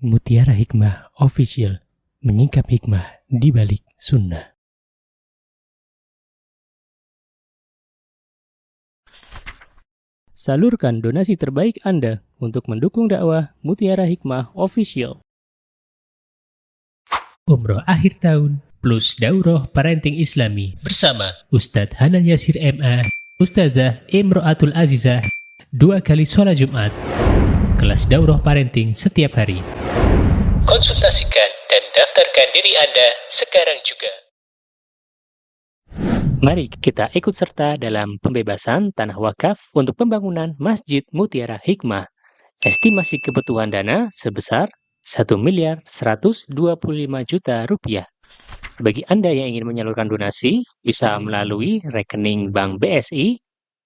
Mutiara Hikmah Official, menyingkap hikmah di balik sunnah. Salurkan donasi terbaik Anda untuk mendukung dakwah Mutiara Hikmah Official. Umroh akhir tahun plus Daurah Parenting Islami bersama Ustadz Hanan Yasir MA, Ustazah Imro'atul Azizah, 2 kali sholat Jumat. Kelas Daurah Parenting setiap hari. Konsultasikan dan daftarkan diri Anda sekarang juga. Mari kita ikut serta dalam pembebasan tanah wakaf untuk pembangunan Masjid Mutiara Hikmah. Estimasi kebutuhan dana sebesar 1.125 juta rupiah. Bagi Anda yang ingin menyalurkan donasi, bisa melalui rekening Bank BSI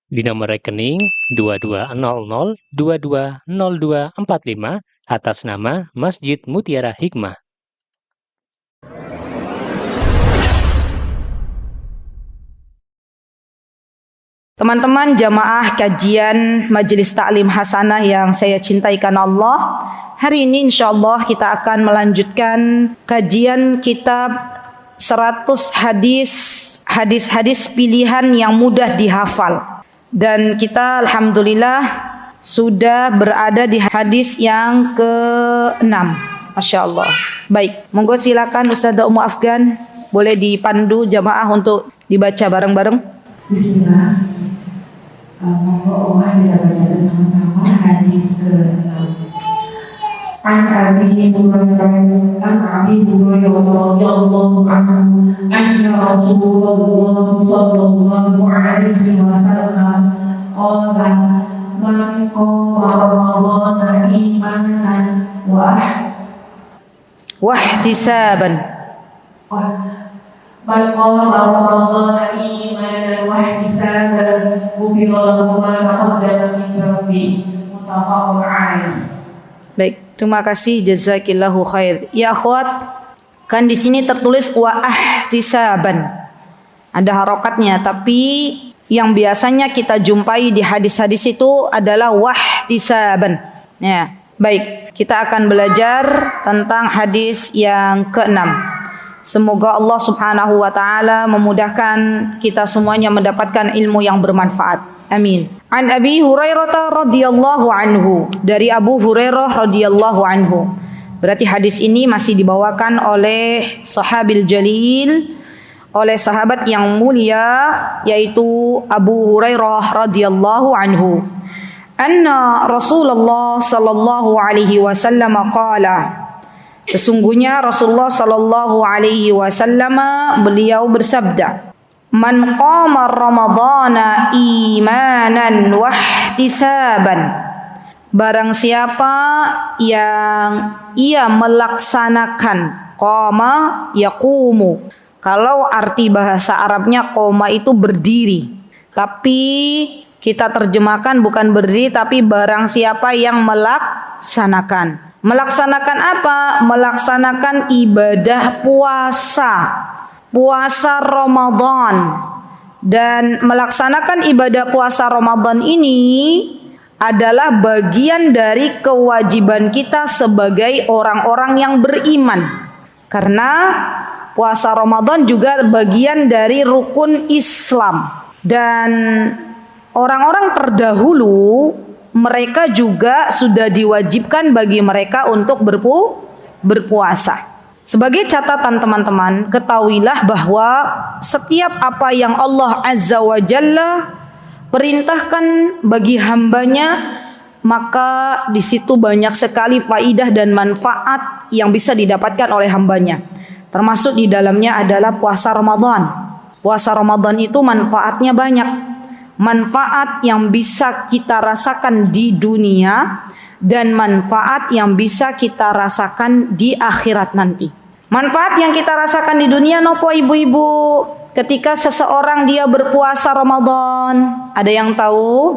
di nomor rekening 2200220245 atas nama Masjid Mutiara Hikmah. Teman-teman jamaah kajian Majelis Ta'lim Hasanah yang saya cintai karena Allah, hari ini insyaallah kita akan melanjutkan kajian kitab 100 hadis pilihan yang mudah dihafal. Dan kita alhamdulillah sudah berada di hadis yang ke-6. Masya Allah. Baik, monggo silakan Ustazah Ummu Afgan, boleh dipandu jamaah untuk dibaca bareng-bareng. Bismillah. Monggo Umar kita baca bersama-sama hadis ke-6. An Abi Hurairah radhiyallahu anhu anna Rasulullah sallallahu alaihi wasallam qala man qama Ramadhana imanan wa ihtisaban man qama Ramadhana imanan wa ihtisaban ghufira lahu ma taqaddama min dhanbihi muttafaqun alaih. Baik, terima kasih, jazakillahu khair. Ya akhwat, kan di sini tertulis wa ihtisaban. Ada harokatnya, tapi yang biasanya kita jumpai di hadis-hadis itu adalah wahtisaban. Ya, baik, kita akan belajar tentang hadis yang ke-6. Semoga Allah Subhanahu wa taala memudahkan kita semuanya mendapatkan ilmu yang bermanfaat. Amin. An Abi Hurairah radhiyallahu anhu, dari Abu Hurairah radhiyallahu anhu. Berarti hadis ini masih dibawakan oleh sahabil jalil, oleh sahabat yang mulia, yaitu Abu Hurairah radhiyallahu anhu. Anna Rasulullah sallallahu alaihi wasallam qala, sesungguhnya Rasulullah sallallahu alaihi wasallam beliau bersabda, man qama Ramadhana imanan wa ihtisaban, barang siapa yang ia melaksanakan, qama yaqumu, kalau arti bahasa Arabnya qoma itu berdiri, tapi kita terjemahkan bukan berdiri tapi barang siapa yang melaksanakan. Melaksanakan apa? Melaksanakan ibadah puasa Ramadan. Dan melaksanakan ibadah puasa Ramadan ini adalah bagian dari kewajiban kita sebagai orang-orang yang beriman. Karena puasa Ramadan juga bagian dari rukun Islam. Dan orang-orang terdahulu mereka juga sudah diwajibkan bagi mereka untuk berpuasa. Sebagai catatan teman-teman, ketahuilah bahwa setiap apa yang Allah Azza wa Jalla perintahkan bagi hambanya, maka di situ banyak sekali faidah dan manfaat yang bisa didapatkan oleh hambanya. Termasuk di dalamnya adalah puasa Ramadan. Puasa Ramadan itu manfaatnya banyak. Manfaat yang bisa kita rasakan di dunia dan manfaat yang bisa kita rasakan di akhirat nanti. Manfaat yang kita rasakan di dunia nopo ibu-ibu, ketika seseorang dia berpuasa Ramadan, ada yang tahu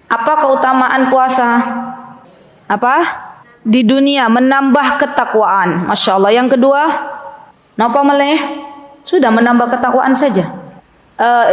apa keutamaan puasa? Apa? Di dunia menambah ketakwaan. Masya Allah. Yang kedua, nopo meleh? Sudah menambah ketakwaan saja.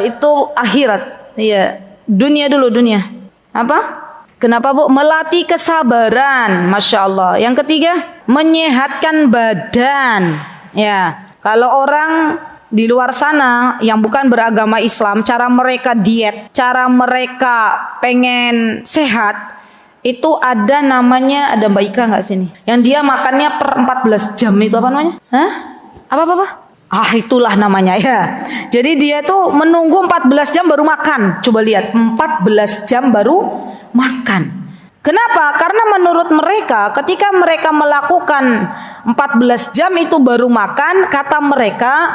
Itu akhirat. Iya, dunia dulu, dunia. Apa? Kenapa Bu? Melatih kesabaran. Masya Allah. Yang ketiga, menyehatkan badan. Ya, kalau orang di luar sana yang bukan beragama Islam, cara mereka diet, cara mereka pengen sehat, itu ada namanya, ada Mbak Ika nggak sini? Yang dia makannya per 14 jam itu apa namanya? Hah? Apa? Itulah namanya ya. Jadi dia tuh menunggu 14 jam baru makan. Coba lihat, 14 jam baru makan. Kenapa? Karena menurut mereka ketika mereka melakukan 14 jam itu baru makan, kata mereka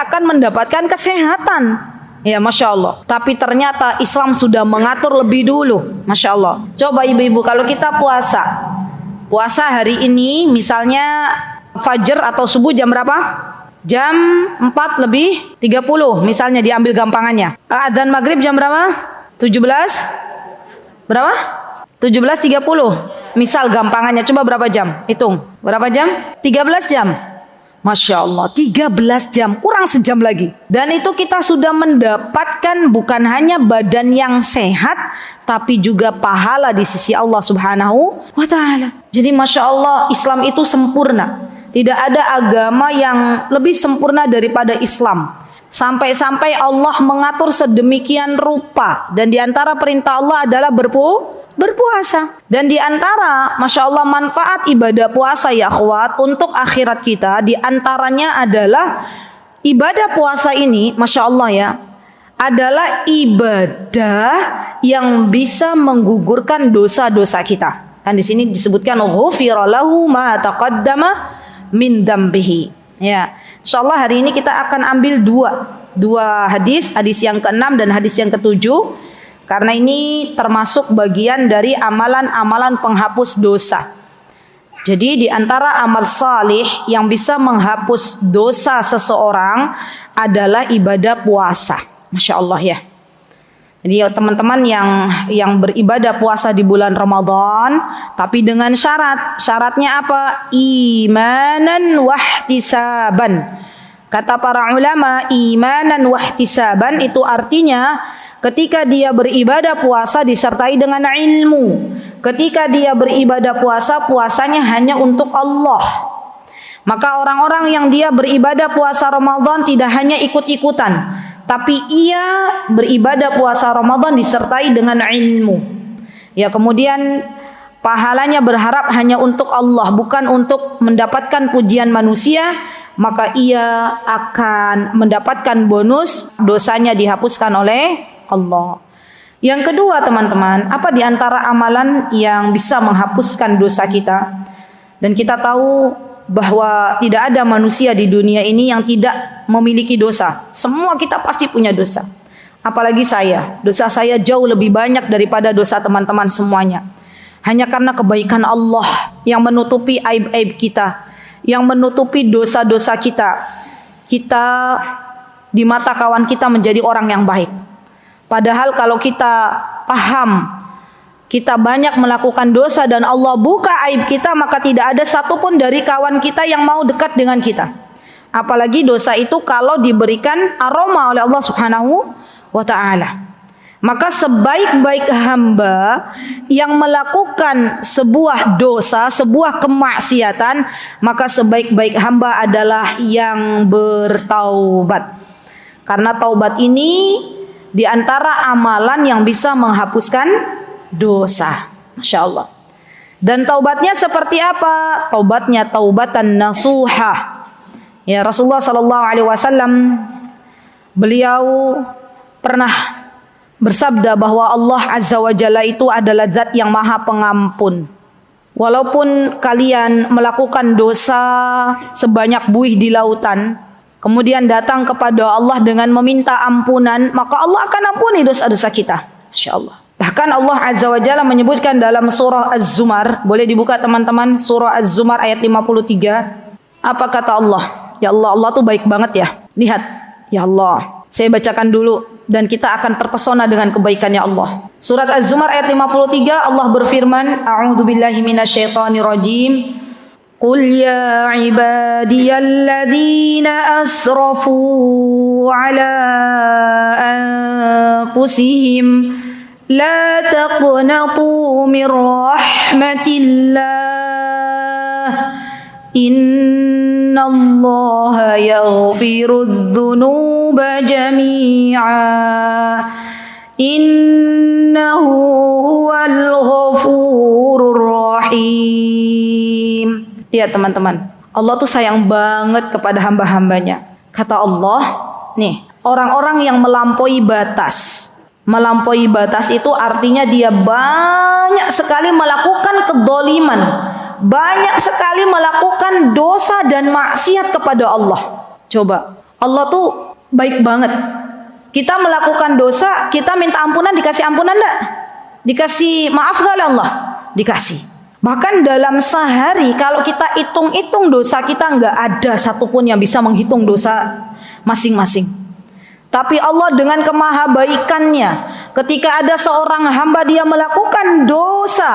akan mendapatkan kesehatan. Ya, Masya Allah. Tapi ternyata Islam sudah mengatur lebih dulu. Masya Allah. Coba ibu-ibu, kalau kita puasa hari ini misalnya fajar atau subuh jam berapa? Jam 4:30 misalnya, diambil gampangannya. Adzan maghrib jam berapa? 17? Berapa? 17:30. Misal gampangannya, coba berapa jam? Hitung. Berapa jam? 13 jam. Masya Allah, 13 jam, kurang sejam lagi. Dan itu kita sudah mendapatkan bukan hanya badan yang sehat, tapi juga pahala di sisi Allah Subhanahu wa Ta'ala. Jadi Masya Allah, Islam itu sempurna. Tidak ada agama yang lebih sempurna daripada Islam. Sampai-sampai Allah mengatur sedemikian rupa. Dan diantara perintah Allah adalah berpuasa. Dan diantara, Masya Allah, manfaat ibadah puasa ya akhwat untuk akhirat kita, diantaranya adalah ibadah puasa ini, Masya Allah ya, adalah ibadah yang bisa menggugurkan dosa-dosa kita. Kan di sini disebutkan ghufira lahu ma taqaddama min dambihi. Ya, insyaallah hari ini kita akan ambil dua hadis yang ke-6 dan hadis yang ke-7, karena ini termasuk bagian dari amalan-amalan penghapus dosa. Jadi di antara amal salih yang bisa menghapus dosa seseorang adalah ibadah puasa. Masya Allah ya. Jadi teman-teman yang beribadah puasa di bulan Ramadan, tapi dengan syaratnya apa? Imanan wahtisaban. Kata para ulama, imanan wahtisaban itu artinya ketika dia beribadah puasa disertai dengan ilmu. Ketika dia beribadah puasa, puasanya hanya untuk Allah. Maka orang-orang yang dia beribadah puasa Ramadan tidak hanya ikut-ikutan, tapi ia beribadah puasa Ramadan disertai dengan ilmu. Ya, kemudian pahalanya berharap hanya untuk Allah, bukan untuk mendapatkan pujian manusia, maka ia akan mendapatkan bonus, dosanya dihapuskan oleh Allah. Yang kedua teman-teman, apa di antara amalan yang bisa menghapuskan dosa kita? Dan kita tahu bahwa tidak ada manusia di dunia ini yang tidak memiliki dosa. Semua kita pasti punya dosa. Apalagi saya, dosa saya jauh lebih banyak daripada dosa teman-teman semuanya. Hanya karena kebaikan Allah yang menutupi aib-aib kita, yang menutupi dosa-dosa kita. Kita di mata kawan kita menjadi orang yang baik. Padahal kalau kita paham, kita banyak melakukan dosa dan Allah buka aib kita, maka tidak ada satupun dari kawan kita yang mau dekat dengan kita. Apalagi dosa itu kalau diberikan aroma oleh Allah Subhanahu wa Ta'ala. Maka sebaik-baik hamba yang melakukan sebuah dosa, sebuah kemaksiatan, maka sebaik-baik hamba adalah yang bertaubat. Karena taubat ini di antara amalan yang bisa menghapuskan dosa. Masya Allah. Dan taubatnya seperti apa? Taubatnya taubatan nasuha. Ya, Rasulullah SAW beliau pernah bersabda bahwa Allah Azza wa Jalla itu adalah zat yang maha pengampun. Walaupun kalian melakukan dosa sebanyak buih di lautan, kemudian datang kepada Allah dengan meminta ampunan, maka Allah akan ampuni dosa-dosa kita. Masya Allah. Bahkan Allah Azza wa Jalla menyebutkan dalam surah Az-Zumar, boleh dibuka teman-teman, surah Az-Zumar ayat 53. Apa kata Allah? Ya Allah, Allah tuh baik banget ya. Lihat, ya Allah. Saya bacakan dulu dan kita akan terpesona dengan kebaikannya Allah. Surat Az-Zumar ayat 53, Allah berfirman, A'udzu billahi minasyaitonir rajim. Qul ya ibadiyalladzina asrafu ala anfusihim La taqnatu min rahmatillah. Innallaha yaghfirudz dzunuba jami'a. Innahu huwal ghafurur rahim. Lihat teman-teman, Allah tuh sayang banget kepada hamba-hambanya. Kata Allah, nih, orang-orang yang melampaui batas. Melampaui batas itu artinya dia banyak sekali melakukan kedzaliman, banyak sekali melakukan dosa dan maksiat kepada Allah. Coba, Allah tuh baik banget. Kita melakukan dosa, kita minta ampunan, dikasih ampunan enggak? Dikasih maaf enggak oleh Allah? Dikasih. Bahkan dalam sehari kalau kita hitung-hitung dosa kita, enggak ada satupun yang bisa menghitung dosa masing-masing. Tapi Allah dengan kemahabaikannya, ketika ada seorang hamba dia melakukan dosa,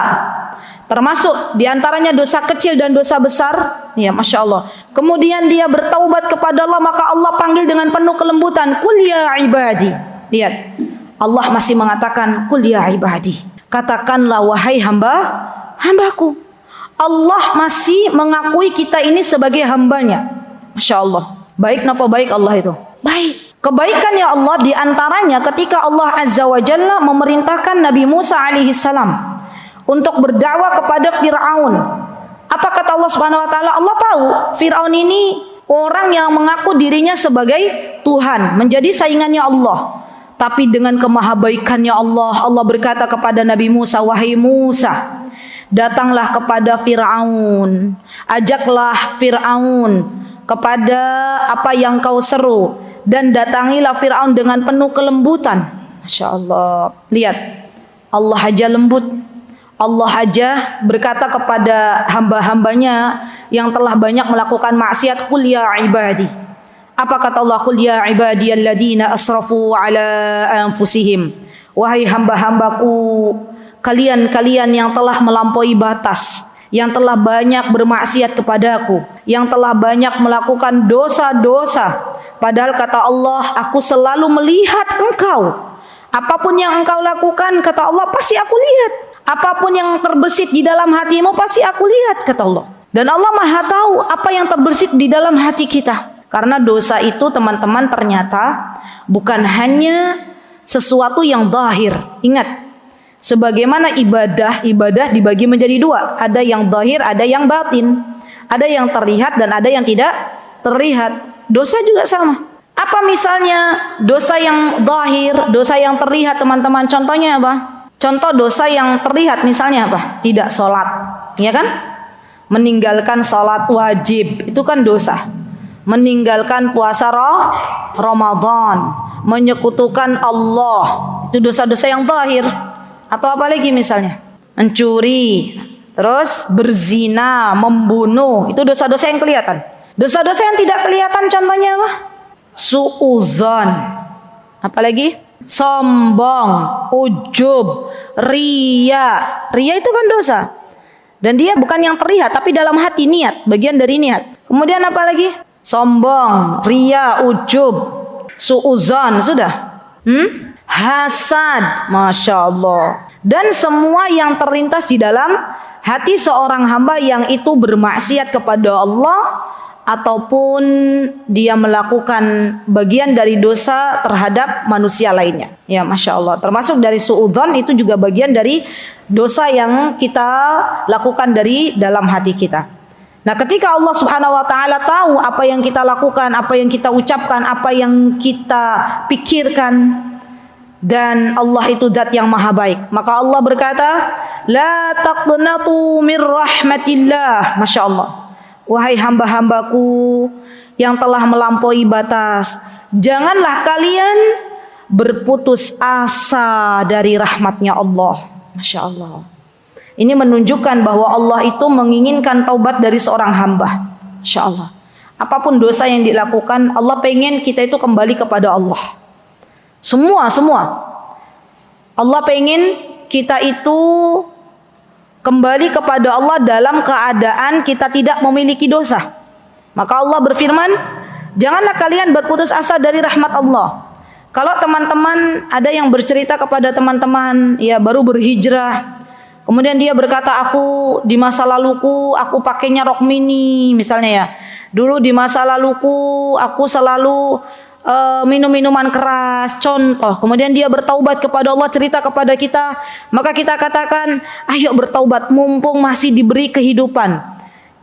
termasuk diantaranya dosa kecil dan dosa besar, ya Masya Allah, kemudian dia bertaubat kepada Allah, maka Allah panggil dengan penuh kelembutan, Qul ya ibadi. Lihat, Allah masih mengatakan Qul ya ibadi, katakanlah wahai hambaku. Allah masih mengakui kita ini sebagai hambanya. Masya Allah, baik napa baik Allah itu? Baik. Kebaikan ya Allah diantaranya ketika Allah Azza wa Jalla memerintahkan Nabi Musa alaihi salam untuk berdakwah kepada Fir'aun. Apa kata Allah Subhanahu wa taala? Allah tahu Fir'aun ini orang yang mengaku dirinya sebagai Tuhan, menjadi saingannya Allah. Tapi dengan kemahabaikannya Allah, Allah berkata kepada Nabi Musa, wahai Musa, datanglah kepada Fir'aun, ajaklah Fir'aun kepada apa yang kau seru, dan datangilah Fir'aun dengan penuh kelembutan. Masya Allah, lihat, Allah aja lembut. Allah aja berkata kepada hamba-hambanya yang telah banyak melakukan maksiat, Qul ya ibadi. Apa kata Allah? Qul ya ibadiyalladzina asrafu ala anfusihim. Wahai hamba-hambaku, kalian yang telah melampaui batas, yang telah banyak bermaksiat kepadaku, yang telah banyak melakukan dosa-dosa. Padahal kata Allah, aku selalu melihat engkau. Apapun yang engkau lakukan, kata Allah, pasti aku lihat. Apapun yang terbesit di dalam hatimu, pasti aku lihat, kata Allah. Dan Allah Maha tahu apa yang terbesit di dalam hati kita. Karena dosa itu teman-teman ternyata bukan hanya sesuatu yang zahir. Ingat, sebagaimana ibadah dibagi menjadi dua. Ada yang zahir, ada yang batin. Ada yang terlihat dan ada yang tidak terlihat. Dosa juga sama. Apa misalnya dosa yang zahir, dosa yang terlihat teman-teman? Contohnya apa? Contoh dosa yang terlihat misalnya apa? Tidak sholat, ya kan? Meninggalkan sholat wajib, itu kan dosa. Meninggalkan puasa Ramadan, menyekutukan Allah, itu dosa-dosa yang zahir. Atau apa lagi misalnya? Mencuri, terus berzina, membunuh, itu dosa-dosa yang kelihatan. Dosa-dosa yang tidak kelihatan contohnya apa? Su'udzon. Apalagi? Sombong, ujub, riya. Riya itu kan dosa. Dan dia bukan yang terlihat, tapi dalam hati, niat, bagian dari niat. Kemudian apa lagi? Sombong, riya, ujub, su'udzon, sudah. Hasad, Masya Allah. Dan semua yang terlintas di dalam hati seorang hamba yang itu bermaksiat kepada Allah, ataupun dia melakukan bagian dari dosa terhadap manusia lainnya. Ya Masya Allah. Termasuk dari su'udzon itu juga bagian dari dosa yang kita lakukan dari dalam hati kita. Nah, ketika Allah Subhanahu wa taala tahu apa yang kita lakukan, apa yang kita ucapkan, apa yang kita pikirkan, dan Allah itu zat yang maha baik, maka Allah berkata, la taqnatu min rahmatillah. Masya Allah. Wahai hamba-hambaku yang telah melampaui batas, janganlah kalian berputus asa dari rahmatnya Allah. Masya Allah. Ini menunjukkan bahwa Allah itu menginginkan taubat dari seorang hamba. Masya Allah. Apapun dosa yang dilakukan, Allah pengen kita itu kembali kepada Allah. Semua. Allah pengen kita itu kembali kepada Allah dalam keadaan kita tidak memiliki dosa. Maka Allah berfirman, janganlah kalian berputus asa dari rahmat Allah. Kalau teman-teman ada yang bercerita kepada teman-teman, ya baru berhijrah, kemudian dia berkata, aku di masa laluku aku pakainya rok mini misalnya ya. Dulu di masa laluku aku selalu minum minuman keras, contoh. Kemudian dia bertaubat kepada Allah, cerita kepada kita, maka kita katakan, ayo bertaubat mumpung masih diberi kehidupan.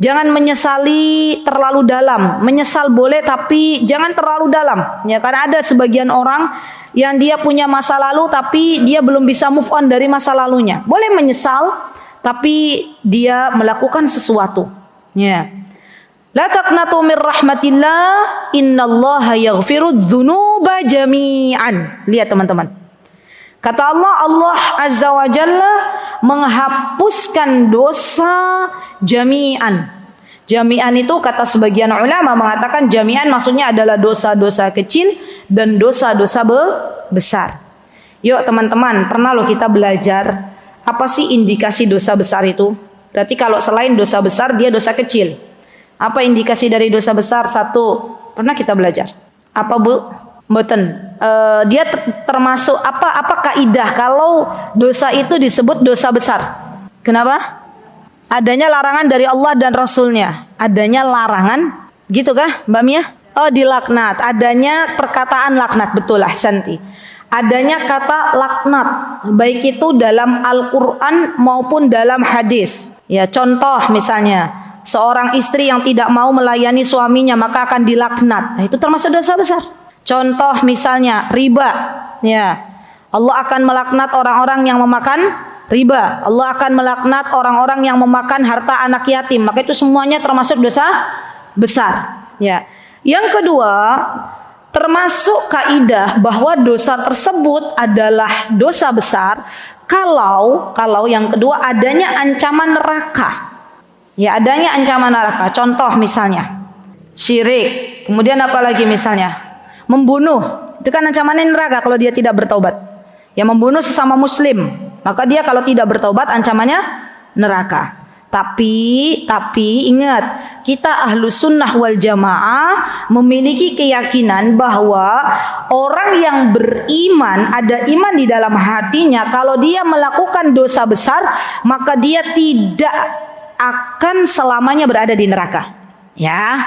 Jangan menyesali terlalu dalam. Menyesal boleh tapi jangan terlalu dalam. Ya, karena ada sebagian orang yang dia punya masa lalu tapi dia belum bisa move on dari masa lalunya. Boleh menyesal tapi dia melakukan sesuatu. Ya. La taqnatu mir rahmatillah, innallaha yaghfirudz dzunuba jami'an. Lihat teman-teman. Kata Allah, Allah Azza wa Jalla menghapuskan dosa jami'an. Jami'an itu kata sebagian ulama mengatakan jami'an maksudnya adalah dosa-dosa kecil dan dosa-dosa besar. Yuk teman-teman, pernah loh kita belajar apa sih indikasi dosa besar itu? Berarti kalau selain dosa besar dia dosa kecil. Apa indikasi dari dosa besar? Satu, pernah kita belajar. Apa Bu? Mboten. Dia termasuk apa kaidah kalau dosa itu disebut dosa besar? Kenapa? Adanya larangan dari Allah dan Rasulnya. Adanya larangan, gitu kah Mbak Mia? Oh, dilaknat. Adanya perkataan laknat, betul ahsanti. Adanya kata laknat, baik itu dalam Al-Quran maupun dalam hadis. Ya, contoh misalnya, seorang istri yang tidak mau melayani suaminya maka akan dilaknat. Nah, itu termasuk dosa besar. Contoh misalnya riba, ya Allah akan melaknat orang-orang yang memakan riba. Allah akan melaknat orang-orang yang memakan harta anak yatim. Maka itu semuanya termasuk dosa besar. Ya. Yang kedua, termasuk kaidah bahwa dosa tersebut adalah dosa besar kalau yang kedua adanya ancaman neraka. Ya, adanya ancaman neraka. Contoh misalnya syirik. Kemudian apa lagi misalnya? Membunuh, itu kan ancamannya neraka kalau dia tidak bertaubat. Ya, membunuh sesama muslim, maka dia kalau tidak bertaubat ancamannya neraka. Tapi ingat, kita ahlus sunnah wal jamaah memiliki keyakinan bahwa orang yang beriman, ada iman di dalam hatinya, kalau dia melakukan dosa besar maka dia tidak akan selamanya berada di neraka. Ya,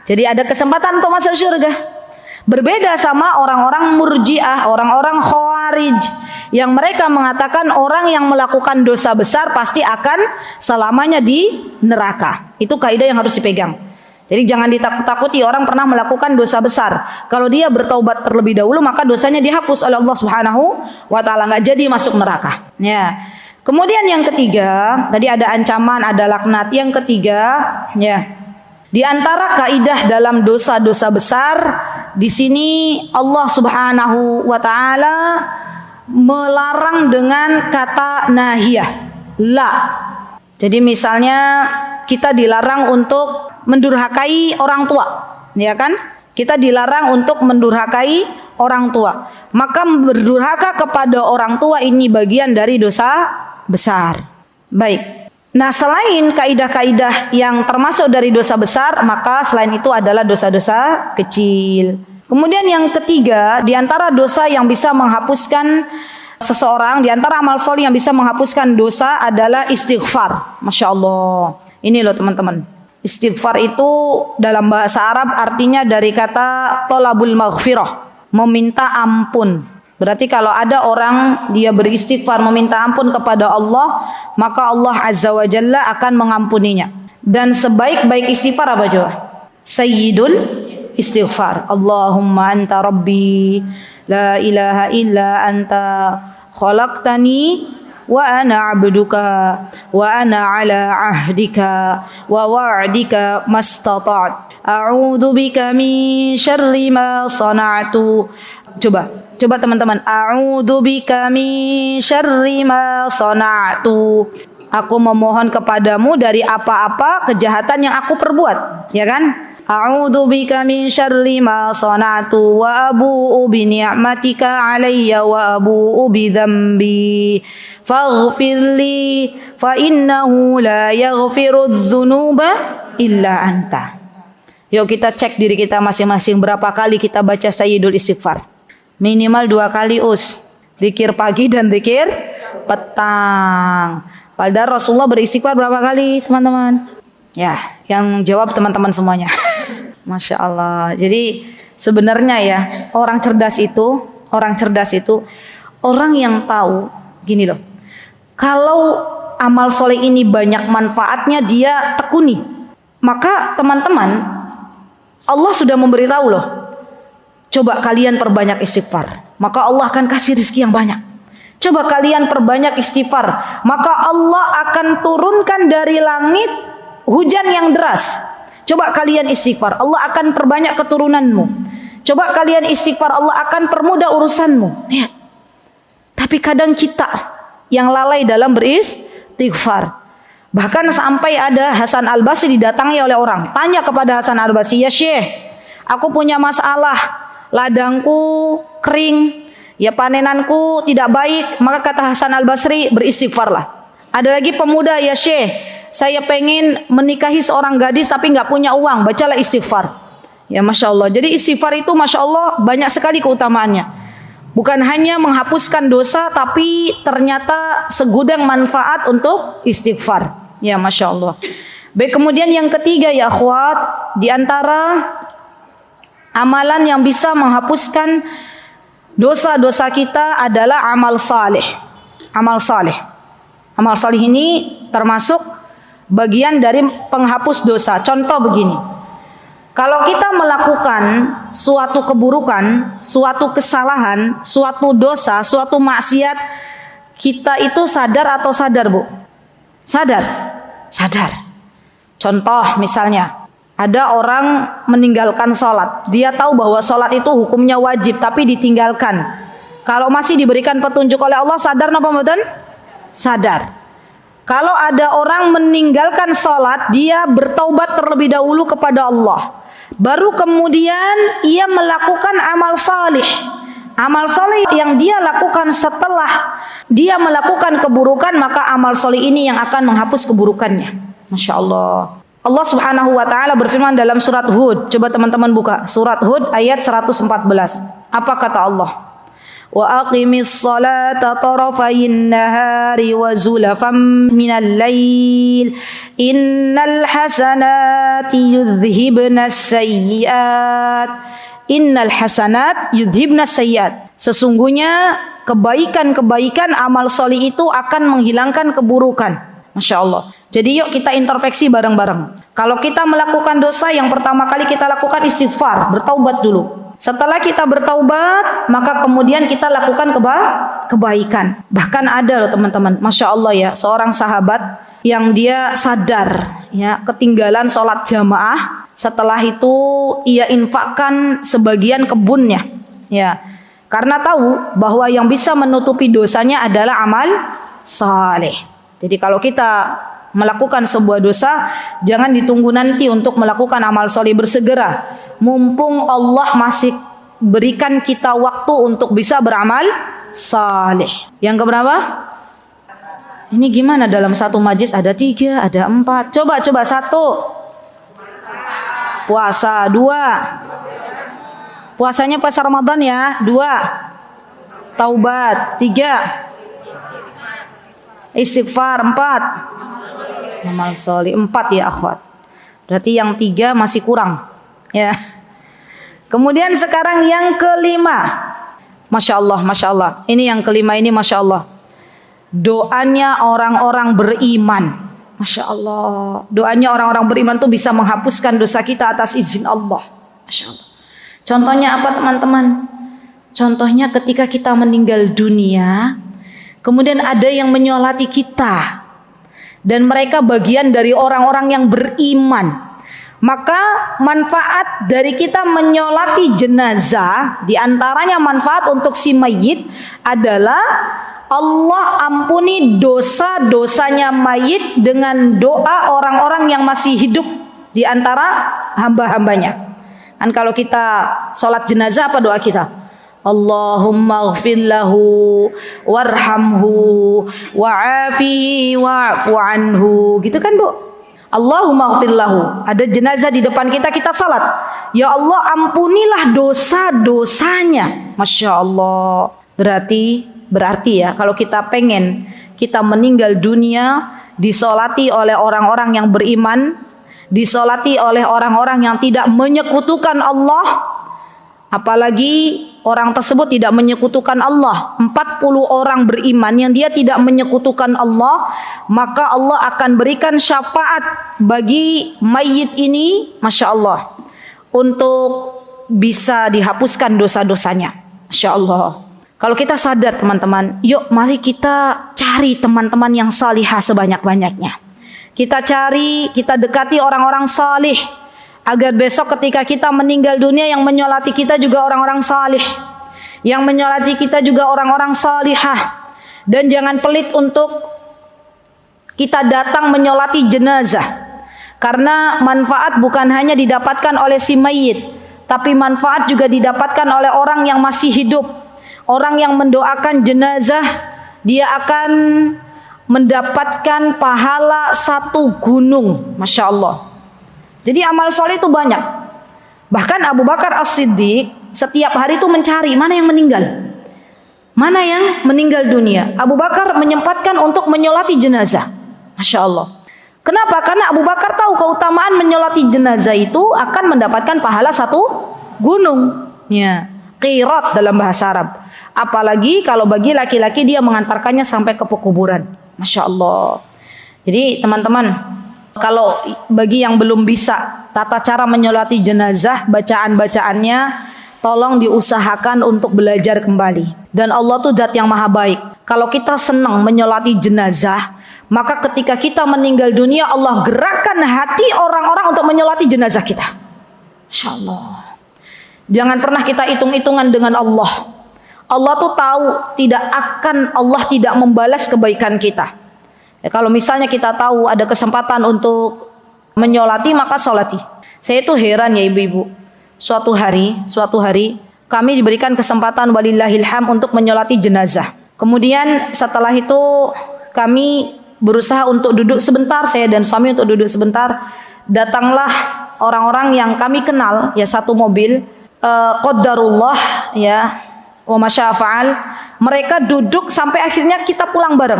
jadi ada kesempatan untuk masuk surga. Berbeda sama orang-orang murjiah, orang-orang khawarij yang mereka mengatakan orang yang melakukan dosa besar pasti akan selamanya di neraka. Itu kaidah yang harus dipegang. Jadi jangan ditakut-takuti orang pernah melakukan dosa besar. Kalau dia bertaubat terlebih dahulu maka dosanya dihapus oleh Allah Subhanahu wa taala, enggak jadi masuk neraka. Ya. Kemudian yang ketiga, tadi ada ancaman, ada laknat. Yang ketiga, ya. Di antara kaidah dalam dosa-dosa besar, di sini Allah Subhanahu wa taala melarang dengan kata nahiyah, la. Jadi misalnya kita dilarang untuk mendurhakai orang tua, ya kan? Kita dilarang untuk mendurhakai orang tua. Maka berdurhaka kepada orang tua ini bagian dari dosa besar. Baik. Nah, selain kaidah-kaidah yang termasuk dari dosa besar, maka selain itu adalah dosa-dosa kecil. Kemudian yang ketiga, di antara dosa yang bisa menghapuskan seseorang, di antara amal soleh yang bisa menghapuskan dosa adalah istighfar. Masya Allah. Ini loh teman-teman. Istighfar itu dalam bahasa Arab artinya dari kata tolabul maghfirah, meminta ampun. Berarti kalau ada orang dia beristighfar meminta ampun kepada Allah, maka Allah Azza wa Jalla akan mengampuninya. Dan sebaik-baik istighfar apa coba? Sayyidul istighfar. Allahumma anta rabbi la ilaha illa anta khalaqtani wa ana abduka wa ana ala ahdika wa wa'dika mastata'tu a'udzu bika min syarri ma sana'tu. Coba teman-teman, a'udzubika min syarri ma sana'tu. Aku memohon kepadamu dari apa-apa kejahatan yang aku perbuat, ya kan? A'udzubika min syarri ma sana'tu wa abu'u bi ni'matika 'alayya wa abu'u bi dzambi faghfirli fa innahu la yaghfirudz dzunuba illa anta. Yuk kita cek diri kita masing-masing berapa kali kita baca Sayyidul Istighfar. Minimal 2 kali Zikir pagi dan zikir petang. Padahal Rasulullah beristighfar berapa kali teman-teman? Ya, yang jawab teman-teman semuanya. Masya Allah. Jadi sebenarnya ya, orang cerdas itu orang yang tahu gini loh. Kalau amal soleh ini banyak manfaatnya, dia tekuni. Maka teman-teman, Allah sudah memberitahu loh. Coba kalian perbanyak istighfar, maka Allah akan kasih rezeki yang banyak. Coba kalian perbanyak istighfar, maka Allah akan turunkan dari langit hujan yang deras. Coba kalian istighfar, Allah akan perbanyak keturunanmu. Coba kalian istighfar, Allah akan permudah urusanmu. Lihat. Tapi kadang kita yang lalai dalam beristighfar. Bahkan sampai ada Hasan Al-Basri didatangi oleh orang. Tanya kepada Hasan Al-Basri, "Ya Syekh, aku punya masalah. Ladangku kering, ya panenanku tidak baik." Maka kata Hasan Al-Basri, beristighfarlah. Ada lagi pemuda, "Ya Syekh, saya pengen menikahi seorang gadis tapi nggak punya uang." Bacalah istighfar. Ya Masya Allah. Jadi istighfar itu Masya Allah banyak sekali keutamaannya. Bukan hanya menghapuskan dosa, tapi ternyata segudang manfaat untuk istighfar. Ya Masya Allah. Baik, kemudian yang ketiga ya akhwat, di antara amalan yang bisa menghapuskan dosa-dosa kita adalah amal saleh. Amal saleh. Amal saleh ini termasuk bagian dari penghapus dosa. Contoh begini. Kalau kita melakukan suatu keburukan, suatu kesalahan, suatu dosa, suatu maksiat, kita itu sadar atau sadar, Bu? Sadar. Sadar. Contoh misalnya, ada orang meninggalkan sholat. Dia tahu bahwa sholat itu hukumnya wajib, tapi ditinggalkan. Kalau masih diberikan petunjuk oleh Allah, sadar napa mboten? Sadar. Kalau ada orang meninggalkan sholat, dia bertaubat terlebih dahulu kepada Allah. Baru kemudian ia melakukan amal salih. Amal salih yang dia lakukan setelah dia melakukan keburukan, maka amal salih ini yang akan menghapus keburukannya. Masya Allah. Allah Subhanahu wa taala berfirman dalam surat Hud. Coba teman-teman buka surat Hud ayat 114. Apa kata Allah? Wa aqimis salata tarafayin nahari wa zulafam minal lail innal hasanati yudhhibnas sayyiat. Innal hasanat yudhhibnas sayyiat. Sesungguhnya kebaikan-kebaikan amal solih itu akan menghilangkan keburukan. Masya Allah. Jadi yuk kita introspeksi bareng-bareng. Kalau kita melakukan dosa, yang pertama kali kita lakukan istighfar, bertaubat dulu. Setelah kita bertaubat, maka kemudian kita lakukan kebaikan. Bahkan ada loh teman-teman, Masya Allah ya, seorang sahabat yang dia sadar ya ketinggalan sholat jamaah. Setelah itu ia infakkan sebagian kebunnya, ya, karena tahu bahwa yang bisa menutupi dosanya adalah amal saleh. Jadi kalau kita melakukan sebuah dosa, jangan ditunggu nanti untuk melakukan amal soleh, bersegera. Mumpung Allah masih berikan kita waktu untuk bisa beramal saleh. Yang keberapa? Ini gimana dalam satu majlis ada 3, ada 4. Coba 1. Puasa 2. Puasanya pas Ramadan ya 2. Taubat 3. Istighfar 4. Amal soleh 4 ya akhwat. Berarti yang 3 masih kurang ya. Kemudian sekarang yang kelima. Masya Allah, Masya Allah. Ini yang kelima ini Masya Allah. Doanya orang-orang beriman. Masya Allah. Doanya orang-orang beriman itu bisa menghapuskan dosa kita atas izin Allah. Masya Allah. Contohnya apa teman-teman? Contohnya ketika kita meninggal dunia, kemudian ada yang menyolati kita, dan mereka bagian dari orang-orang yang beriman. Maka manfaat dari kita menyolati jenazah, diantaranya manfaat untuk si mayit adalah Allah ampuni dosa-dosanya mayit dengan doa orang-orang yang masih hidup di antara hamba-hambanya. Kan kalau kita sholat jenazah apa doa kita? Allahumma ighfir lahu warhamhu wa'afihi wa'fu anhu. Gitu kan Bu? Allahumma ighfir lahu. Ada jenazah di depan kita, kita salat. Ya Allah, ampunilah dosa-dosanya. Masya Allah. Berarti ya, kalau kita pengen kita meninggal dunia disolati oleh orang-orang yang beriman, disolati oleh orang-orang yang tidak menyekutukan Allah, apalagi orang tersebut tidak menyekutukan Allah, 40 orang beriman yang dia tidak menyekutukan Allah, maka Allah akan berikan syafaat bagi mayit ini, Masya Allah, untuk bisa dihapuskan dosa-dosanya. Masya Allah. Kalau kita sadar teman-teman, yuk mari kita cari teman-teman yang salihah sebanyak-banyaknya. Kita cari, kita dekati orang-orang salih, agar besok ketika kita meninggal dunia yang menyolati kita juga orang-orang salih, yang menyolati kita juga orang-orang salihah. Dan jangan pelit untuk kita datang menyolati jenazah, karena manfaat bukan hanya didapatkan oleh si mayit, tapi manfaat juga didapatkan oleh orang yang masih hidup. Orang yang mendoakan jenazah, dia akan mendapatkan pahala 1 gunung. Masya Allah. Jadi amal soleh itu banyak. Bahkan Abu Bakar As-Siddiq setiap hari itu mencari mana yang meninggal, mana yang meninggal dunia. Abu Bakar menyempatkan untuk menyolati jenazah. Masya Allah. Kenapa? Karena Abu Bakar tahu keutamaan menyolati jenazah itu akan mendapatkan pahala 1 gunung. Ya, qirat dalam bahasa Arab. Apalagi kalau bagi laki-laki dia mengantarkannya sampai ke pekuburan. Masya Allah. Jadi teman-teman, kalau bagi yang belum bisa tata cara menyolati jenazah, bacaan-bacaannya tolong diusahakan untuk belajar kembali. Dan Allah tuh zat yang maha baik. Kalau kita senang menyolati jenazah, maka ketika kita meninggal dunia, Allah gerakkan hati orang-orang untuk menyolati jenazah kita. Masya Allah. Jangan pernah kita hitung-hitungan dengan Allah. Allah tuh tahu Allah tidak membalas kebaikan kita. Ya, kalau misalnya kita tahu ada kesempatan untuk menyolati, maka solati. Saya itu heran ya ibu-ibu. Suatu hari kami diberikan kesempatan walillahilham untuk menyolati jenazah. Kemudian setelah itu kami berusaha untuk duduk sebentar, saya dan suami untuk duduk sebentar. Datanglah orang-orang yang kami kenal, ya satu mobil. Qadarullah ya. Wa masyafa'al, mereka duduk sampai akhirnya kita pulang bareng.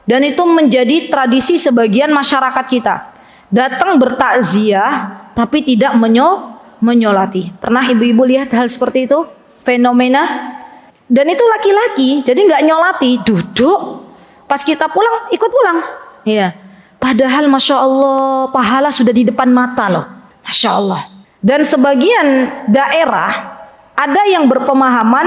Dan itu menjadi tradisi sebagian masyarakat kita. Datang bertakziah tapi tidak menyolati. Pernah ibu-ibu lihat hal seperti itu? Fenomena. Dan itu laki-laki, jadi nggak nyolati, duduk. Pas kita pulang, ikut pulang. Iya. Padahal Masya Allah, pahala sudah di depan mata loh. Masya Allah. Dan sebagian daerah ada yang berpemahaman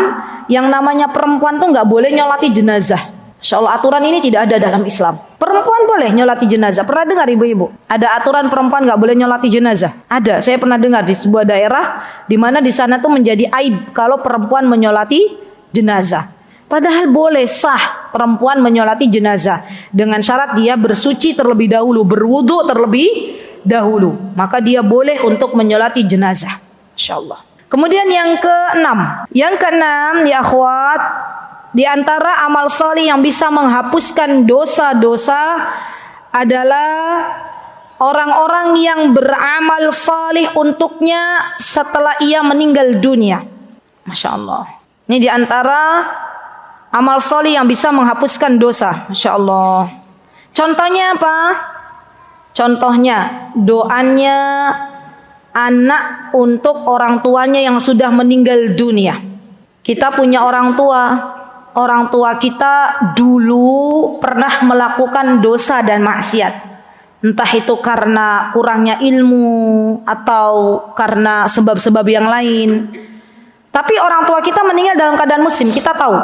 yang namanya perempuan tuh nggak boleh nyolati jenazah. Masya Allah, aturan ini tidak ada dalam Islam. Perempuan boleh nyolati jenazah. Pernah dengar ibu-ibu? Ada aturan perempuan nggak boleh nyolati jenazah? Ada. Saya pernah dengar di sebuah daerah di mana di sana tuh menjadi aib kalau perempuan menyolati jenazah. Padahal boleh sah perempuan menyolati jenazah dengan syarat dia bersuci terlebih dahulu, berwudu terlebih dahulu. Maka dia boleh untuk menyolati jenazah. Masya Allah. Kemudian yang keenam ya akhwat, di antara amal salih yang bisa menghapuskan dosa-dosa adalah orang-orang yang beramal salih untuknya setelah ia meninggal dunia. Masya Allah. Ini di antara amal salih yang bisa menghapuskan dosa. Masya Allah. Contohnya apa? Contohnya doanya anak untuk orang tuanya yang sudah meninggal dunia. Kita punya orang tua kita dulu pernah melakukan dosa dan maksiat. Entah itu karena kurangnya ilmu atau karena sebab-sebab yang lain. Tapi orang tua kita meninggal dalam keadaan muslim, kita tahu.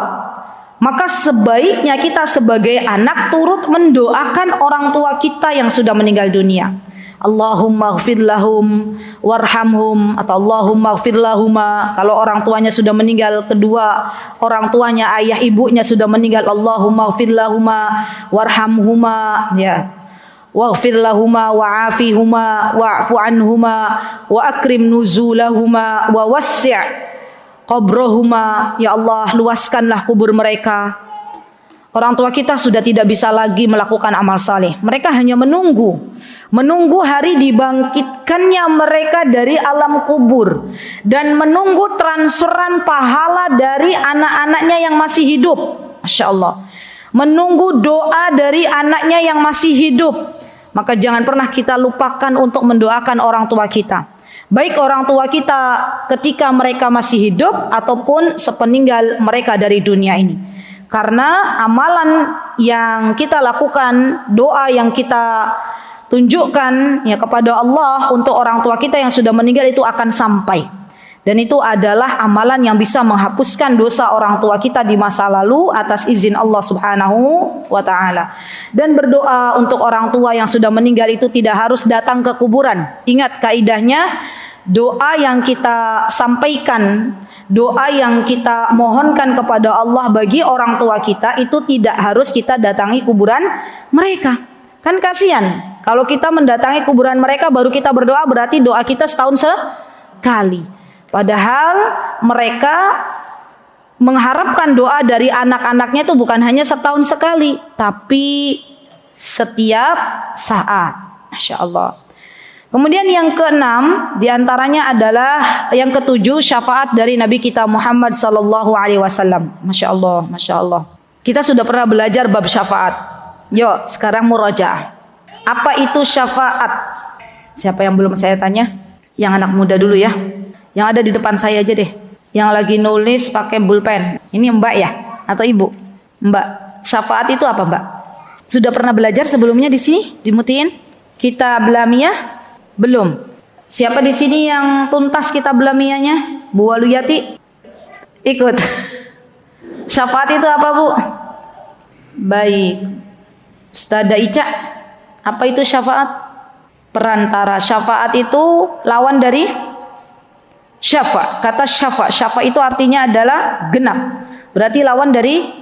Maka sebaiknya kita sebagai anak turut mendoakan orang tua kita yang sudah meninggal dunia. Allahumma ighfir lahum warhamhum, atau Allahumma ighfir lahuma. Kalau orang tuanya sudah meninggal, kedua orang tuanya, ayah ibunya sudah meninggal, Allahumma ighfir lahuma warhamhuma, ya. Waghfir lahuma wa'afihuma wa'fu anhuma wa akrim nuzulahuma wa wassi' qabrahuma. Ya Allah, luaskanlah kubur mereka, Orang tua kita sudah tidak bisa lagi melakukan amal saleh. Mereka hanya menunggu hari dibangkitkannya mereka dari alam kubur dan menunggu transferan pahala dari anak-anaknya yang masih hidup. Masya Allah. Menunggu doa dari anaknya yang masih hidup. Maka jangan pernah kita lupakan untuk mendoakan orang tua kita. Baik orang tua kita ketika mereka masih hidup ataupun sepeninggal mereka dari dunia ini. Karena amalan yang kita lakukan, doa yang kita tunjukkan ya kepada Allah untuk orang tua kita yang sudah meninggal itu akan sampai. Dan itu adalah amalan yang bisa menghapuskan dosa orang tua kita di masa lalu atas izin Allah Subhanahu wa taala. Dan berdoa untuk orang tua yang sudah meninggal itu tidak harus datang ke kuburan. Ingat kaidahnya, doa yang kita sampaikan, doa yang kita mohonkan kepada Allah bagi orang tua kita itu tidak harus kita datangi kuburan mereka. Kan kasihan kalau kita mendatangi kuburan mereka baru kita berdoa, berarti doa kita setahun sekali. Padahal mereka mengharapkan doa dari anak-anaknya itu bukan hanya setahun sekali, tapi setiap saat. Masya Allah. Kemudian yang keenam diantaranya adalah yang ketujuh, syafaat dari Nabi kita Muhammad sallallahu alaihi wasallam. Masya Allah, masya Allah. Kita sudah pernah belajar bab syafaat. Yuk, sekarang murajaah. Apa itu syafaat? Siapa yang belum saya tanya? Yang anak muda dulu ya. Yang ada di depan saya aja deh. Yang lagi nulis pakai pulpen. Ini Mbak ya atau Ibu? Mbak. Syafaat itu apa, Mbak? Sudah pernah belajar sebelumnya di sini di Mutiin? Kitab Lamiyah? Belum. Siapa di sini yang tuntas kitab Lamiyahnya? Bu Waluyati? Ikut. Syafaat itu apa, Bu? Baik. Ustazah Ica, apa itu syafaat? Perantara. Syafaat itu lawan dari syafa. Kata syafa itu artinya adalah genap. Berarti lawan dari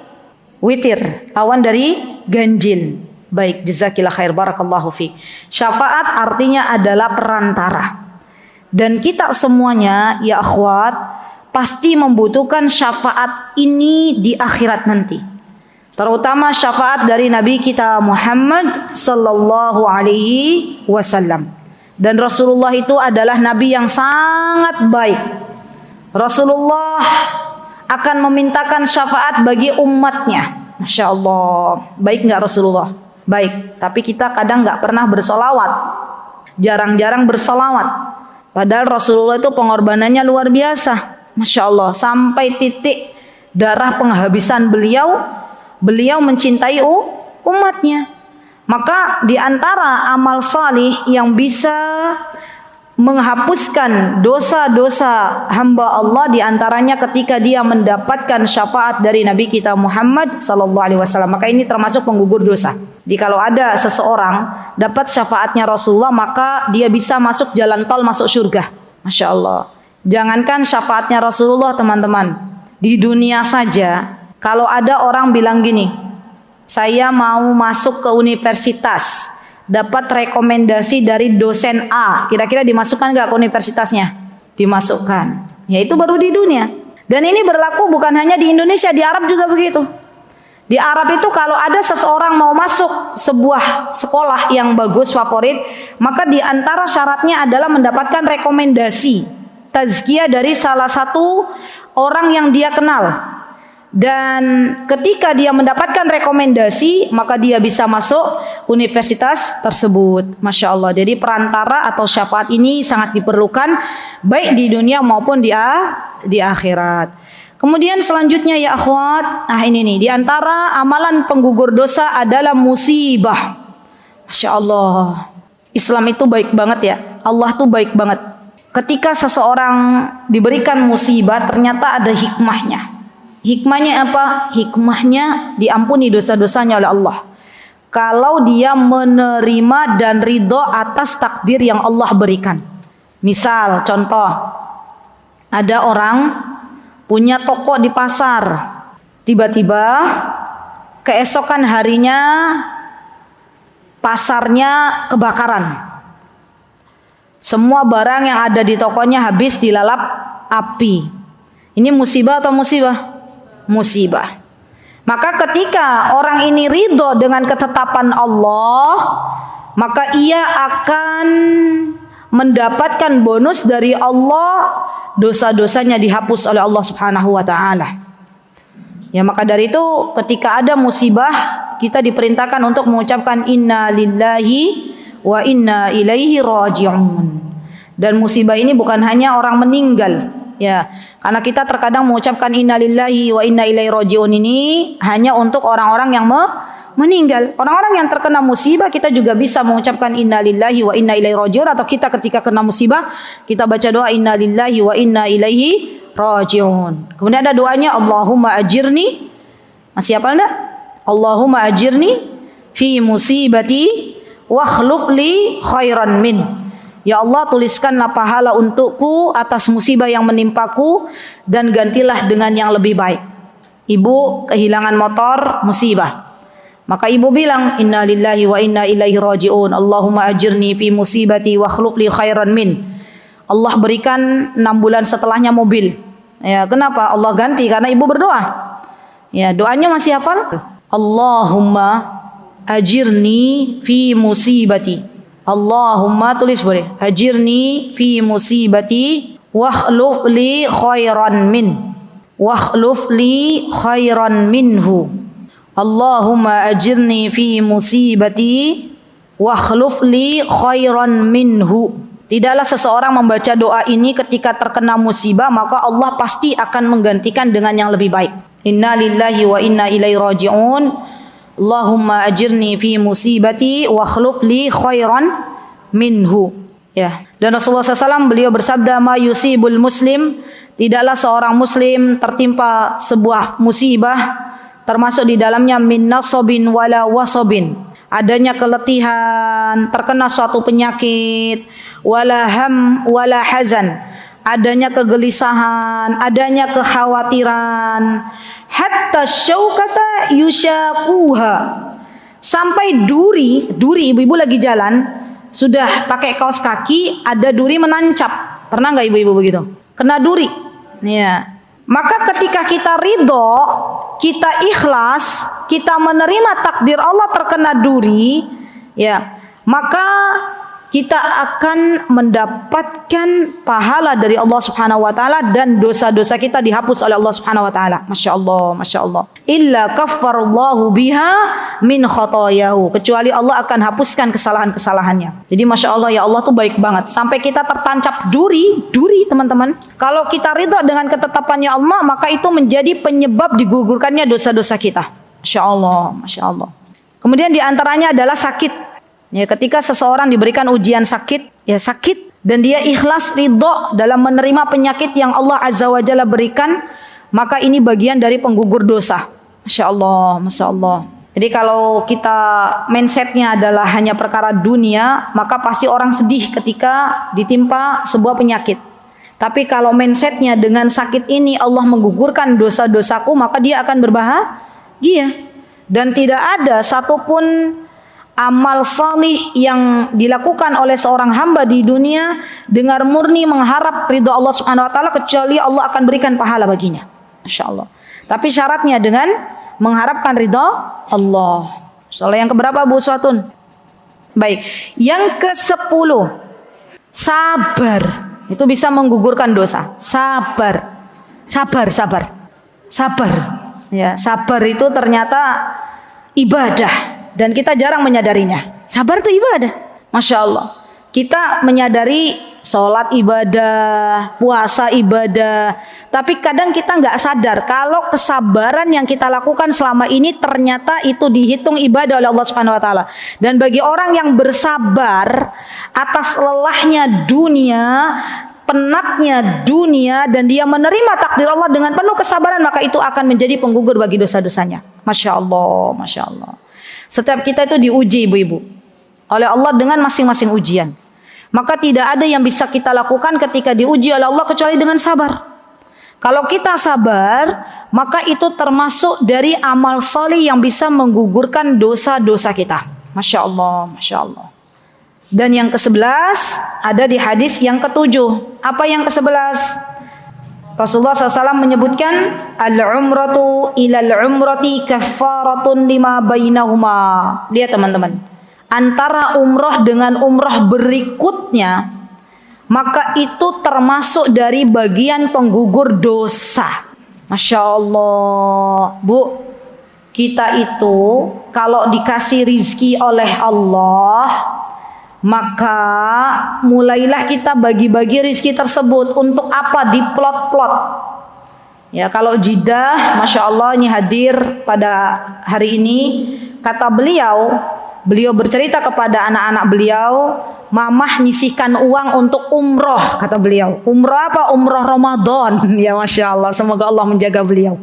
witir, lawan dari ganjil. Baik, jazakillah khair, barakallahu fi. Syafaat artinya adalah perantara. Dan kita semuanya ya akhwat pasti membutuhkan syafaat ini di akhirat nanti. Terutama syafaat dari Nabi kita Muhammad sallallahu alaihi wasallam. Dan Rasulullah itu adalah Nabi yang sangat baik. Rasulullah akan memintakan syafaat bagi umatnya. Masya Allah. Baik nggak Rasulullah? Baik. Tapi kita kadang nggak pernah bersolawat. Jarang-jarang bersolawat. Padahal Rasulullah itu pengorbanannya luar biasa. Masya Allah. Sampai titik darah penghabisan beliau mencintai umatnya. Maka di antara amal salih yang bisa menghapuskan dosa-dosa hamba Allah di antaranya ketika dia mendapatkan syafaat dari Nabi kita Muhammad sallallahu alaihi wasallam. Maka ini termasuk penggugur dosa. Jadi kalau ada seseorang dapat syafaatnya Rasulullah, maka dia bisa masuk jalan tol masuk surga. Masya Allah. Jangankan syafaatnya Rasulullah, teman-teman. Di dunia saja, kalau ada orang bilang gini, saya mau masuk ke universitas, dapat rekomendasi dari dosen A, kira-kira dimasukkan nggak ke universitasnya? Dimasukkan. Ya itu baru di dunia. Dan ini berlaku bukan hanya di Indonesia, di Arab juga begitu. Di Arab itu kalau ada seseorang mau masuk sebuah sekolah yang bagus, favorit, maka di antara syaratnya adalah mendapatkan rekomendasi, tazkiyah dari salah satu orang yang dia kenal. Dan ketika dia mendapatkan rekomendasi, maka dia bisa masuk universitas tersebut. Masya Allah. Jadi perantara atau syafaat ini sangat diperlukan baik di dunia maupun di akhirat. Kemudian selanjutnya ya akhwat, nah ini nih, di antara amalan penggugur dosa adalah musibah. Masya Allah. Islam itu baik banget ya. Allah tuh baik banget. Ketika seseorang diberikan musibah, ternyata ada hikmahnya. Hikmahnya apa? Hikmahnya diampuni dosa-dosanya oleh Allah. Kalau dia menerima dan ridho atas takdir yang Allah berikan. Misal, contoh, ada orang punya toko di pasar. Tiba-tiba keesokan harinya pasarnya kebakaran. Semua barang yang ada di tokonya habis dilalap api. Ini musibah atau musibah? Musibah. Maka ketika orang ini ridho dengan ketetapan Allah, maka ia akan mendapatkan bonus dari Allah, dosa-dosanya dihapus oleh Allah Subhanahu wa taala. Ya, maka dari itu ketika ada musibah, kita diperintahkan untuk mengucapkan inna lillahi wa inna ilaihi raji'un. Dan musibah ini bukan hanya orang meninggal, ya. Karena kita terkadang mengucapkan inna lillahi wa inna ilaihi raji'un ini hanya untuk orang-orang yang meninggal. Orang-orang yang terkena musibah kita juga bisa mengucapkan inna lillahi wa inna ilaihi raji'un, atau kita ketika kena musibah kita baca doa inna lillahi wa inna ilaihi raji'un. Kemudian ada doanya Allahumma ajirni. Masih hafal enggak? Allahumma ajirni fi musibati wa akhluf li khairan min. Ya Allah, tuliskanlah pahala untukku atas musibah yang menimpaku dan gantilah dengan yang lebih baik. Ibu kehilangan motor, musibah. Maka ibu bilang inna lillahi wa inna ilaihi raji'un. Allahumma ajirni fi musibati wa akhluf li khairan min. Allah berikan 6 bulan setelahnya mobil. Ya, kenapa? Allah ganti karena ibu berdoa. Ya, doanya masih hafal? Allahumma ajirni fi musibati. Allahumma, tulis boleh. Ajirni fi musibati wakhluf li khairan min. Wakhluf li khairan minhu. Allahumma ajirni fi musibati wakhluf li khairan minhu. Tidaklah seseorang membaca doa ini ketika terkena musibah, maka Allah pasti akan menggantikan dengan yang lebih baik. Inna lillahi wa inna ilaihi raji'un. Allahumma ajirni fi musibati wa akhluf li khairan minhu. Ya. Dan Rasulullah SAW beliau bersabda, ma yusibul muslim, tidaklah seorang muslim tertimpa sebuah musibah, termasuk di dalamnya min nasobin wala wasobin, adanya keletihan, terkena suatu penyakit, wala ham wala hazan, adanya kegelisahan, adanya kekhawatiran, hatta syaukata yushaquha, sampai duri ibu-ibu lagi jalan sudah pakai kaos kaki, ada duri menancap. Pernah nggak ibu-ibu begitu? Kena duri. Ya. Maka ketika kita ridho, kita ikhlas, kita menerima takdir Allah terkena duri, ya, maka kita akan mendapatkan pahala dari Allah Subhanahu wa taala dan dosa-dosa kita dihapus oleh Allah Subhanahu wa taala. Masya Allah, Masya Allah. Illa kaffarallahu biha min khotoyahu. Kecuali Allah akan hapuskan kesalahan-kesalahannya. Jadi Masya Allah, ya Allah tuh baik banget. Sampai kita tertancap duri teman-teman. Kalau kita ridha dengan ketetapannya Allah, maka itu menjadi penyebab digugurkannya dosa-dosa kita. Masya Allah, Masya Allah. Kemudian diantaranya adalah sakit. Ya, ketika seseorang diberikan ujian sakit, ya sakit, dan dia ikhlas ridho dalam menerima penyakit yang Allah Azza wa Jalla berikan, maka ini bagian dari penggugur dosa. Masya Allah, Masya Allah. Jadi kalau kita mindsetnya adalah hanya perkara dunia, maka pasti orang sedih ketika ditimpa sebuah penyakit. Tapi kalau mindsetnya dengan sakit ini Allah menggugurkan dosa-dosaku, maka dia akan berbahagia. Dan tidak ada satupun amal salih yang dilakukan oleh seorang hamba di dunia dengan murni mengharap ridha Allah Subhanahu wa taala, kecuali Allah akan berikan pahala baginya. Masya Allah. Tapi syaratnya dengan mengharapkan ridha Allah. Soal yang keberapa Bu Suatun? Baik, yang ke-10, sabar. Itu bisa menggugurkan dosa. Sabar. Ya, sabar itu ternyata ibadah. Dan kita jarang menyadarinya. Sabar itu ibadah. Masya Allah. Kita menyadari sholat ibadah, puasa ibadah. Tapi kadang kita nggak sadar kalau kesabaran yang kita lakukan selama ini ternyata itu dihitung ibadah oleh Allah Subhanahu wa taala. Dan bagi orang yang bersabar atas lelahnya dunia, penatnya dunia, dan dia menerima takdir Allah dengan penuh kesabaran, maka itu akan menjadi penggugur bagi dosa-dosanya. Masya Allah, Masya Allah. Setiap kita itu diuji ibu-ibu oleh Allah dengan masing-masing ujian. Maka tidak ada yang bisa kita lakukan ketika diuji oleh Allah kecuali dengan sabar. Kalau kita sabar, maka itu termasuk dari amal salih yang bisa menggugurkan dosa-dosa kita. Masya Allah, Masya Allah. Dan yang ke-11 ada di hadis yang ke-7. Apa yang ke-11? Rasulullah SAW menyebutkan al-umratu ilal umrati kaffaratun lima bainahuma. Lihat teman-teman, antara umrah dengan umrah berikutnya, maka itu termasuk dari bagian penggugur dosa. Masya Allah, Bu, kita itu kalau dikasih rizki oleh Allah, maka mulailah kita bagi-bagi rizki tersebut. Untuk apa? Diplot-plot. Ya, kalau Jidah, Masya Allah ini hadir pada hari ini. Kata beliau bercerita kepada anak-anak beliau, mamah nyisihkan uang untuk umroh, kata beliau. Umroh apa? Umroh Ramadan. Ya Masya Allah, semoga Allah menjaga beliau.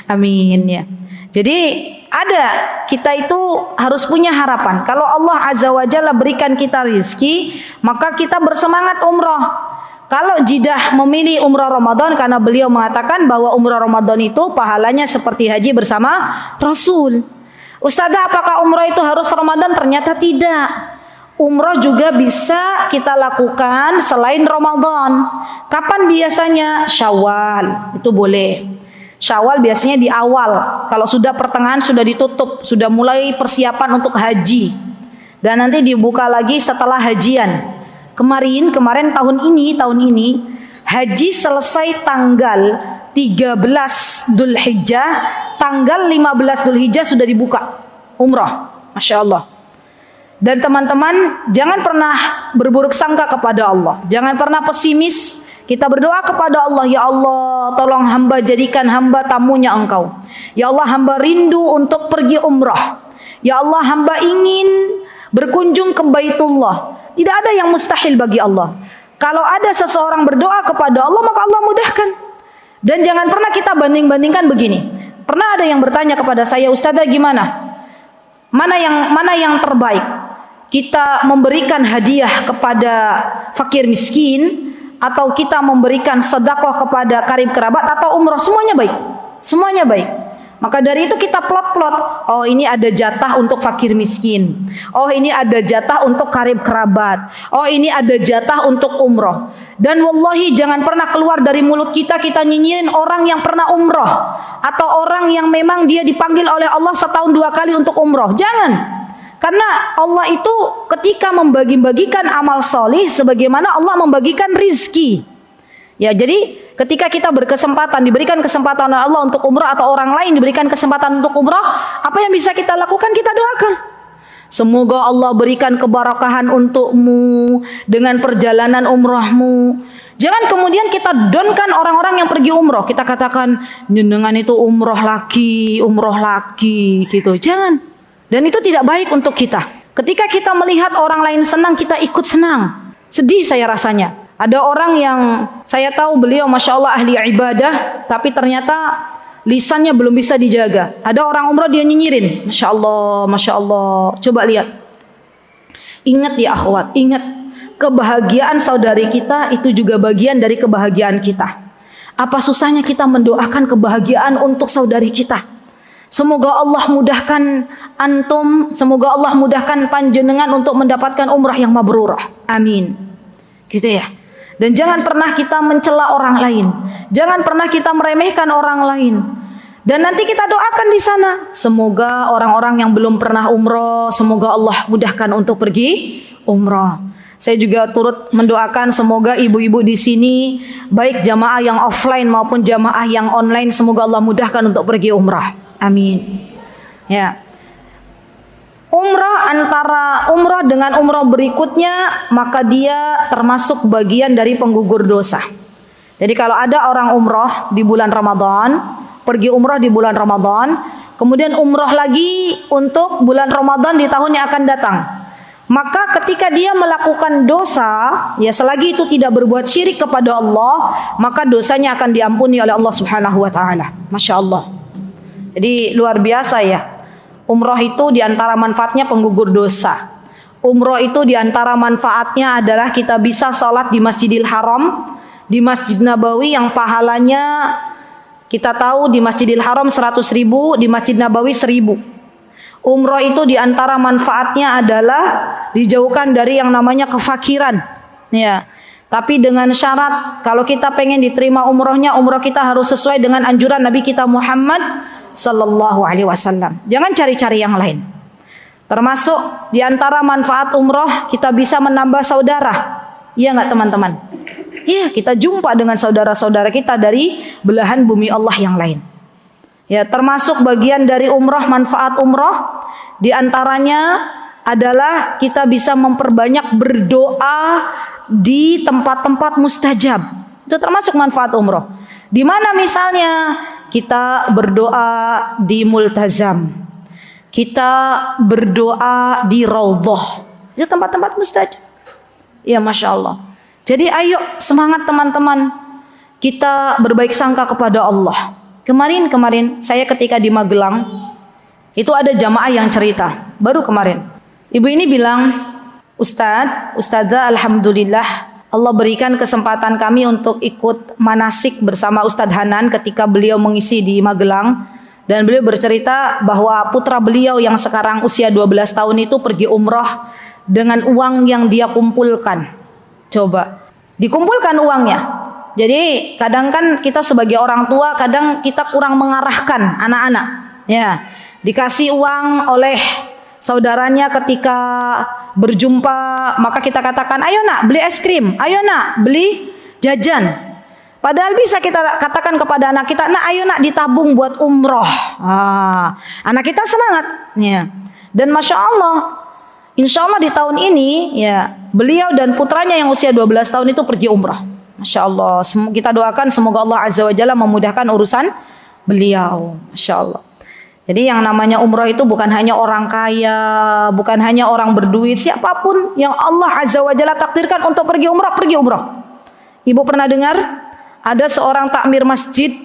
Amin ya. Jadi kita itu harus punya harapan. Kalau Allah Azza wa Jalla berikan kita rizki, maka kita bersemangat umroh. Kalau Jidah memilih umrah Ramadan karena beliau mengatakan bahwa umrah Ramadan itu pahalanya seperti haji bersama Rasul. Ustazah, apakah umrah itu harus Ramadan? Ternyata tidak. Umrah juga bisa kita lakukan selain Ramadan. Kapan biasanya? Syawal, itu boleh. Syawal biasanya di awal. Kalau sudah pertengahan sudah ditutup, sudah mulai persiapan untuk haji. Dan nanti dibuka lagi setelah hajian. Kemarin tahun ini haji selesai tanggal 13 Dzulhijjah, tanggal 15 Dzulhijjah sudah dibuka umrah. Masya Allah. Dan teman-teman, jangan pernah berburuk sangka kepada Allah. Jangan pernah pesimis. Kita berdoa kepada Allah, ya Allah, tolong hamba jadikan hamba tamunya Engkau. Ya Allah, hamba rindu untuk pergi umrah. Ya Allah, hamba ingin berkunjung ke Baitullah. Tidak ada yang mustahil bagi Allah. Kalau ada seseorang berdoa kepada Allah, maka Allah mudahkan. Dan jangan pernah kita banding-bandingkan begini. Pernah ada yang bertanya kepada saya, Ustazah, gimana? Mana yang terbaik? Kita memberikan hadiah kepada fakir miskin, atau kita memberikan sedekah kepada karib kerabat, atau umrah? Semuanya baik. Semuanya baik. Maka dari itu kita plot-plot. Oh, ini ada jatah untuk fakir miskin. Oh, ini ada jatah untuk karib kerabat. Oh, ini ada jatah untuk umrah. Dan wallahi jangan pernah keluar dari mulut kita nyinyirin orang yang pernah umrah, atau orang yang memang dia dipanggil oleh Allah setahun 2 kali untuk umrah. Jangan. Karena Allah itu ketika membagi-bagikan amal solih, sebagaimana Allah membagikan rizki. Ya, jadi ketika kita diberikan kesempatan oleh Allah untuk umrah, atau orang lain diberikan kesempatan untuk umrah, apa yang bisa kita lakukan? Kita doakan. Semoga Allah berikan keberkahan untukmu dengan perjalanan umrahmu. Jangan kemudian kita downkan orang-orang yang pergi umrah. Kita katakan, jenengan itu umrah lagi gitu. Jangan. Dan itu tidak baik untuk kita. Ketika kita melihat orang lain senang, kita ikut senang. Sedih saya rasanya. Ada orang yang saya tahu beliau Masya Allah ahli ibadah, tapi ternyata lisannya belum bisa dijaga. Ada orang umrah dia nyinyirin. Masya Allah. Coba lihat. Ingat ya akhwat, ingat. Kebahagiaan saudari kita itu juga bagian dari kebahagiaan kita. Apa susahnya kita mendoakan kebahagiaan untuk saudari kita? Semoga Allah mudahkan antum, semoga Allah mudahkan panjenengan untuk mendapatkan umrah yang mabrurah. Amin. Gitu ya. Dan jangan pernah kita mencela orang lain. Jangan pernah kita meremehkan orang lain. Dan nanti kita doakan di sana, semoga orang-orang yang belum pernah umrah, semoga Allah mudahkan untuk pergi umrah. Saya juga turut mendoakan semoga ibu-ibu di sini, baik jamaah yang offline maupun jamaah yang online, semoga Allah mudahkan untuk pergi umrah. Amin. Ya. Umrah, antara umrah dengan umrah berikutnya, maka dia termasuk bagian dari penggugur dosa. Jadi kalau ada orang umrah di bulan Ramadan, pergi umrah di bulan Ramadan, kemudian umrah lagi untuk bulan Ramadan di tahun yang akan datang, maka ketika dia melakukan dosa, ya selagi itu tidak berbuat syirik kepada Allah, maka dosanya akan diampuni oleh Allah Subhanahu wa taala. Masya Allah. Jadi luar biasa ya. Umrah itu diantara manfaatnya penggugur dosa. Umrah itu diantara manfaatnya adalah kita bisa sholat di Masjidil Haram, di Masjid Nabawi yang pahalanya kita tahu di Masjidil Haram 100.000, di Masjid Nabawi 1.000. Umrah itu diantara manfaatnya adalah dijauhkan dari yang namanya kefakiran. Ya, Tapi dengan syarat kalau kita pengen diterima umrohnya, umroh kita harus sesuai dengan anjuran Nabi kita Muhammad sallallahu alaihi wasallam. Jangan cari-cari yang lain. Termasuk di antara manfaat umroh kita bisa menambah saudara. Iya enggak teman-teman? Iya, kita jumpa dengan saudara-saudara kita dari belahan bumi Allah yang lain. Ya, termasuk bagian dari umroh, manfaat umroh di antaranya adalah kita bisa memperbanyak berdoa di tempat-tempat mustajab. Itu termasuk manfaat umroh. Di mana misalnya kita berdoa di multazam, kita berdoa di raudhah, itu tempat-tempat mustajab. Ya Masya Allah. Jadi ayo semangat teman-teman, kita berbaik sangka kepada Allah. Kemarin saya ketika di Magelang, itu ada jamaah yang cerita, baru kemarin. Ibu ini bilang, Ustazah, alhamdulillah Allah berikan kesempatan kami untuk ikut manasik bersama Ustadz Hanan ketika beliau mengisi di Magelang. Dan beliau bercerita bahwa putra beliau yang sekarang usia 12 tahun itu pergi umroh dengan uang yang dia kumpulkan. Coba, dikumpulkan uangnya. Jadi kadang kan kita sebagai orang tua, kadang kita kurang mengarahkan anak-anak. Ya, dikasih uang oleh saudaranya ketika berjumpa, maka kita katakan, ayo nak beli es krim, ayo nak beli jajan. Padahal bisa kita katakan kepada anak kita, nak ayo nak ditabung buat umroh. Anak kita semangat. Ya. Dan Masya Allah, insya Allah di tahun ini ya beliau dan putranya yang usia 12 tahun itu pergi umroh. Masya Allah, kita doakan semoga Allah Azza wa Jalla memudahkan urusan beliau. Masya Allah. Jadi yang namanya umroh itu bukan hanya orang kaya, bukan hanya orang berduit, siapapun yang Allah Azza wa Jalla takdirkan untuk pergi umroh, pergi umroh. Ibu pernah dengar ada seorang takmir masjid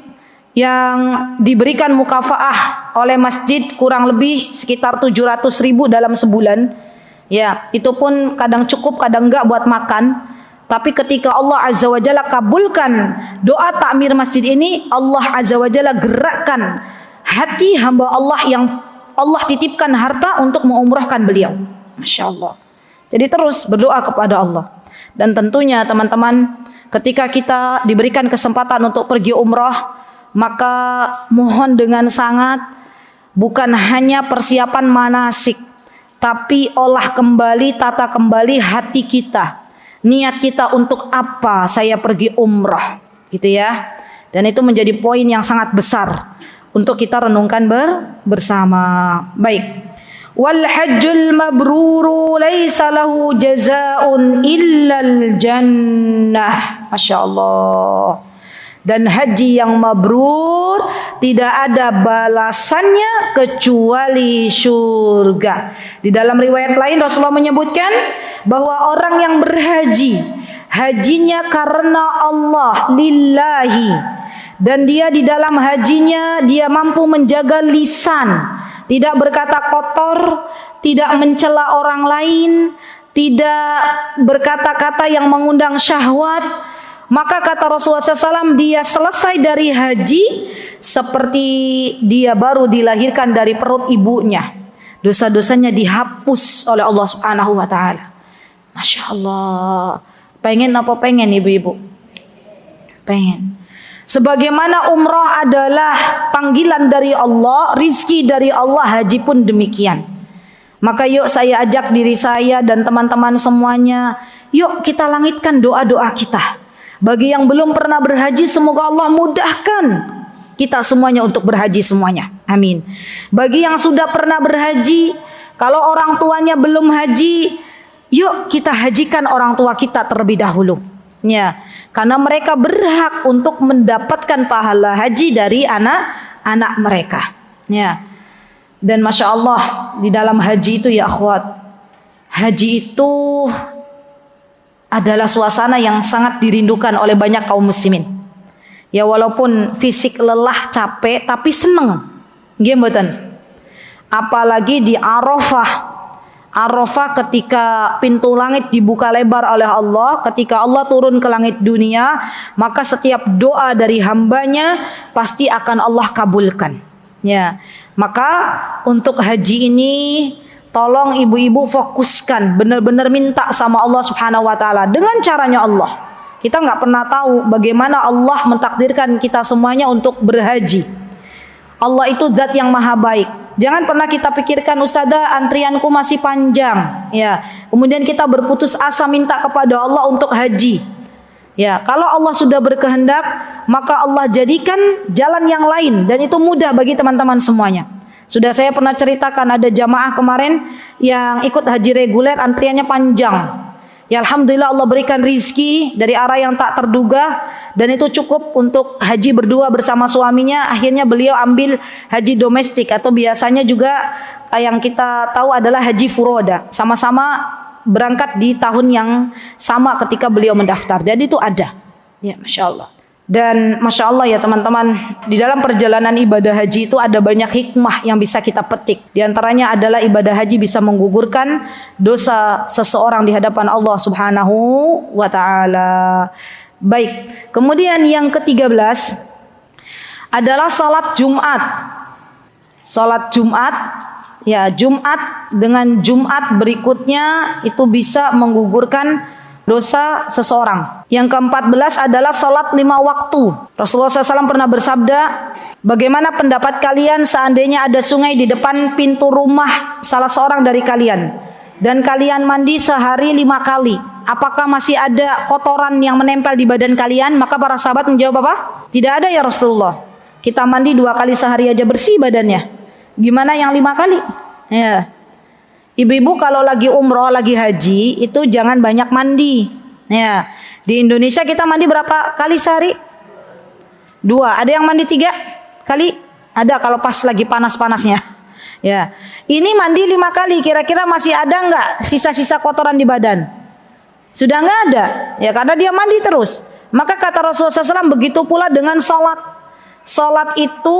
yang diberikan mukafaah oleh masjid kurang lebih sekitar 700.000 dalam sebulan. Ya, itu pun kadang cukup, kadang enggak buat makan. Tapi ketika Allah Azza wa Jalla kabulkan doa takmir masjid ini, Allah Azza wa Jalla gerakkan hati hamba Allah yang Allah titipkan harta untuk mengumrahkan beliau. Masya Allah. Jadi terus berdoa kepada Allah. Dan tentunya teman-teman, ketika kita diberikan kesempatan untuk pergi umrah, maka mohon dengan sangat bukan hanya persiapan manasik, tapi olah kembali, tata kembali hati kita. Niat kita untuk apa saya pergi umrah, gitu ya. Dan itu menjadi poin yang sangat besar untuk kita renungkan bersama. Baik. Wal hajjul mabruru laisa lahu jazaa'un illal jannah. Masya Allah. Dan haji yang mabrur tidak ada balasannya kecuali surga. Di dalam riwayat lain Rasulullah menyebutkan bahwa orang yang berhaji, hajinya karena Allah, lillahi. Dan dia di dalam hajinya dia mampu menjaga lisan, tidak berkata kotor, tidak mencela orang lain, tidak berkata-kata yang mengundang syahwat. Maka kata Rasulullah SAW, dia selesai dari haji seperti dia baru dilahirkan dari perut ibunya. Dosa-dosanya dihapus oleh Allah Subhanahu wa Ta'ala. Masya Allah. Pengen apa pengen ibu-ibu? Pengen. Sebagaimana umroh adalah panggilan dari Allah, rizki dari Allah, haji pun demikian. Maka yuk saya ajak diri saya dan teman-teman semuanya, yuk kita langitkan doa-doa kita. Bagi yang belum pernah berhaji, semoga Allah mudahkan kita semuanya untuk berhaji semuanya. Amin. Bagi yang sudah pernah berhaji, kalau orang tuanya belum haji, yuk kita hajikan orang tua kita terlebih dahulu. Ya, karena mereka berhak untuk mendapatkan pahala haji dari anak-anak mereka. Ya. Dan Masya Allah, di dalam haji itu ya akhwat, haji itu adalah suasana yang sangat dirindukan oleh banyak kaum muslimin. Ya walaupun fisik lelah, capek, tapi seneng. Nggih mboten? Apalagi di Arafah. Arafah ketika pintu langit dibuka lebar oleh Allah, ketika Allah turun ke langit dunia, maka setiap doa dari hambanya pasti akan Allah kabulkan. Ya, maka untuk haji ini tolong ibu-ibu fokuskan, benar-benar minta sama Allah Subhanahu wa Ta'ala dengan caranya Allah. Kita nggak pernah tahu bagaimana Allah mentakdirkan kita semuanya untuk berhaji. Allah itu zat yang maha baik. Jangan pernah kita pikirkan, Ustazah, antrianku masih panjang, ya. Kemudian kita berputus asa minta kepada Allah untuk haji. Ya, kalau Allah sudah berkehendak, maka Allah jadikan jalan yang lain dan itu mudah bagi teman-teman semuanya. Sudah saya pernah ceritakan ada jamaah kemarin yang ikut haji reguler, antriannya panjang. Ya, alhamdulillah Allah berikan rizki dari arah yang tak terduga dan itu cukup untuk haji berdua bersama suaminya. Akhirnya beliau ambil haji domestik atau biasanya juga yang kita tahu adalah haji furoda. Sama-sama berangkat di tahun yang sama ketika beliau mendaftar. Jadi itu ada. Ya, Masya Allah. Dan Masya Allah ya teman-teman, di dalam perjalanan ibadah haji itu ada banyak hikmah yang bisa kita petik. Di antaranya adalah ibadah haji bisa menggugurkan dosa seseorang di hadapan Allah Subhanahu wa ta'ala. Baik, kemudian yang ke-13 adalah salat Jumat. Salat Jumat, ya Jumat dengan Jumat berikutnya itu bisa menggugurkan dosa seseorang. Yang ke-14 adalah salat 5 waktu. Rasulullah SAW pernah bersabda, bagaimana pendapat kalian seandainya ada sungai di depan pintu rumah salah seorang dari kalian dan kalian mandi sehari 5 kali, apakah masih ada kotoran yang menempel di badan kalian? Maka para sahabat menjawab apa? Tidak ada ya Rasulullah. Kita mandi 2 kali sehari aja bersih badannya. Gimana yang 5 kali? Ya. Ibu-ibu kalau lagi umroh, lagi haji, itu jangan banyak mandi. Ya, di Indonesia kita mandi berapa kali sehari? 2. Ada yang mandi 3 kali? Ada kalau pas lagi panas-panasnya. Ya, ini mandi 5 kali. Kira-kira masih ada nggak sisa-sisa kotoran di badan? Sudah nggak ada. Ya, karena dia mandi terus. Maka kata Rasulullah SAW begitu pula dengan salat. Salat itu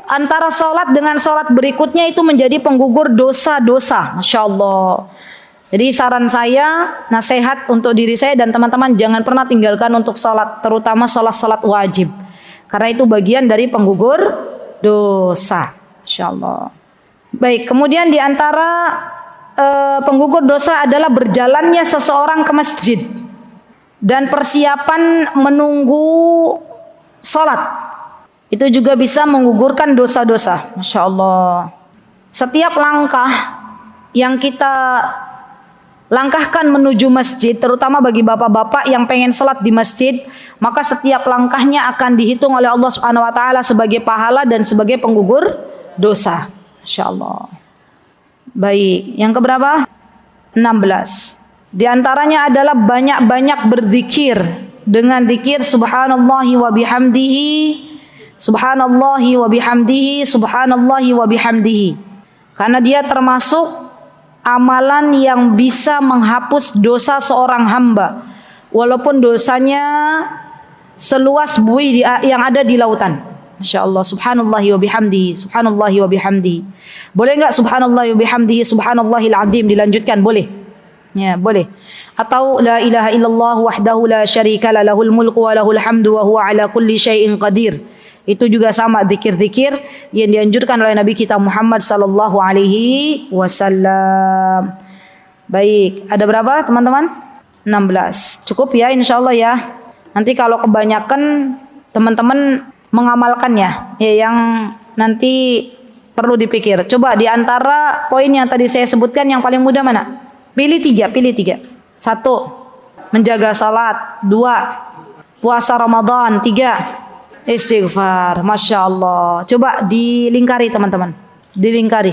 antara salat dengan salat berikutnya itu menjadi penggugur dosa-dosa. Masya Allah. Jadi saran saya, nasihat untuk diri saya dan teman-teman, jangan pernah tinggalkan untuk salat, terutama salat-salat wajib. Karena itu bagian dari penggugur dosa. Masya Allah. Baik, kemudian di antara penggugur dosa adalah berjalannya seseorang ke masjid dan persiapan menunggu salat. Itu juga bisa menggugurkan dosa-dosa. Masya Allah. Setiap langkah yang kita langkahkan menuju masjid, terutama bagi bapak-bapak yang pengen sholat di masjid, maka setiap langkahnya akan dihitung oleh Allah Subhanahu Wa Taala sebagai pahala dan sebagai penggugur dosa. Masya Allah. Baik, yang keberapa? 16. Di antaranya adalah banyak-banyak berzikir dengan zikir subhanallahi wa bihamdihi, subhanallahi wa bihamdihi, subhanallahi wa bihamdihi. Karena dia termasuk amalan yang bisa menghapus dosa seorang hamba, walaupun dosanya seluas buih yang ada di lautan. Masya Allah, subhanallahi wa bihamdihi, subhanallahi wa bihamdihi. Boleh enggak subhanallahi wa bihamdihi, subhanallahil azim dilanjutkan? Boleh. Ya, boleh. Atau la ilaha illallah wahdahu la syarika la lahul mulku wa lahul hamdu wa huwa ala kulli syai'in qadir. Itu juga sama zikir-zikir yang dianjurkan oleh Nabi kita Muhammad sallallahu alaihi wasallam. Baik, ada berapa teman-teman? 16. Cukup ya insyaallah ya. Nanti kalau kebanyakan teman-teman mengamalkannya, ya yang nanti perlu dipikir. Coba di antara poin yang tadi saya sebutkan yang paling mudah mana? Pilih 3. 1. Menjaga salat. 2. Puasa Ramadan. 3. Istighfar. Masya Allah. Coba dilingkari teman-teman. Dilingkari.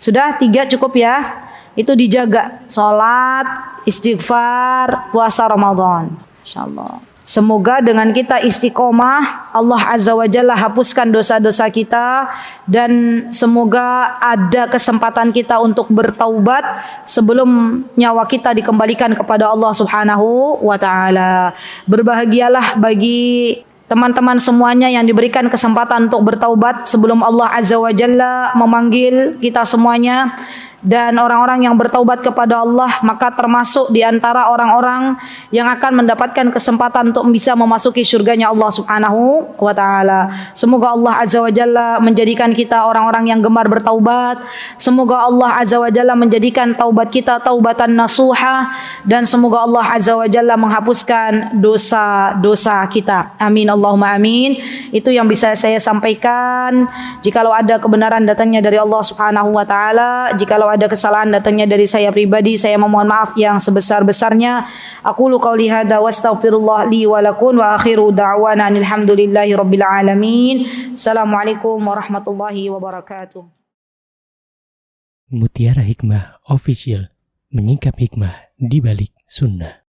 Sudah 3 cukup ya. Itu dijaga. Salat, istighfar, puasa Ramadan. Masya Allah. Semoga dengan kita istiqomah, Allah Azza wa Jalla hapuskan dosa-dosa kita. Dan semoga ada kesempatan kita untuk bertaubat sebelum nyawa kita dikembalikan kepada Allah Subhanahu wa Ta'ala. Berbahagialah bagi teman-teman semuanya yang diberikan kesempatan untuk bertaubat sebelum Allah Azza wa Jalla memanggil kita semuanya dan orang-orang yang bertaubat kepada Allah, maka termasuk di antara orang-orang yang akan mendapatkan kesempatan untuk bisa memasuki surganya Allah Subhanahu wa taala. Semoga Allah Azza wa Jalla menjadikan kita orang-orang yang gemar bertaubat. Semoga Allah Azza wa Jalla menjadikan taubat kita taubatan nasuha, dan semoga Allah Azza wa Jalla menghapuskan dosa-dosa kita. Amin Allahumma amin. Itu yang bisa saya sampaikan. Jikalau ada kebenaran datangnya dari Allah Subhanahu wa taala, jikalau ada kesalahan datangnya dari saya pribadi, saya memohon maaf yang sebesar-besarnya. Aqulu qauli hadza wa astaghfirullah li wa lakum wa akhiru da'wana alhamdulillahi rabbil alamin. Assalamualaikum warahmatullahi wabarakatuh. Mutiara Hikmah Official, menyingkap hikmah di balik sunnah.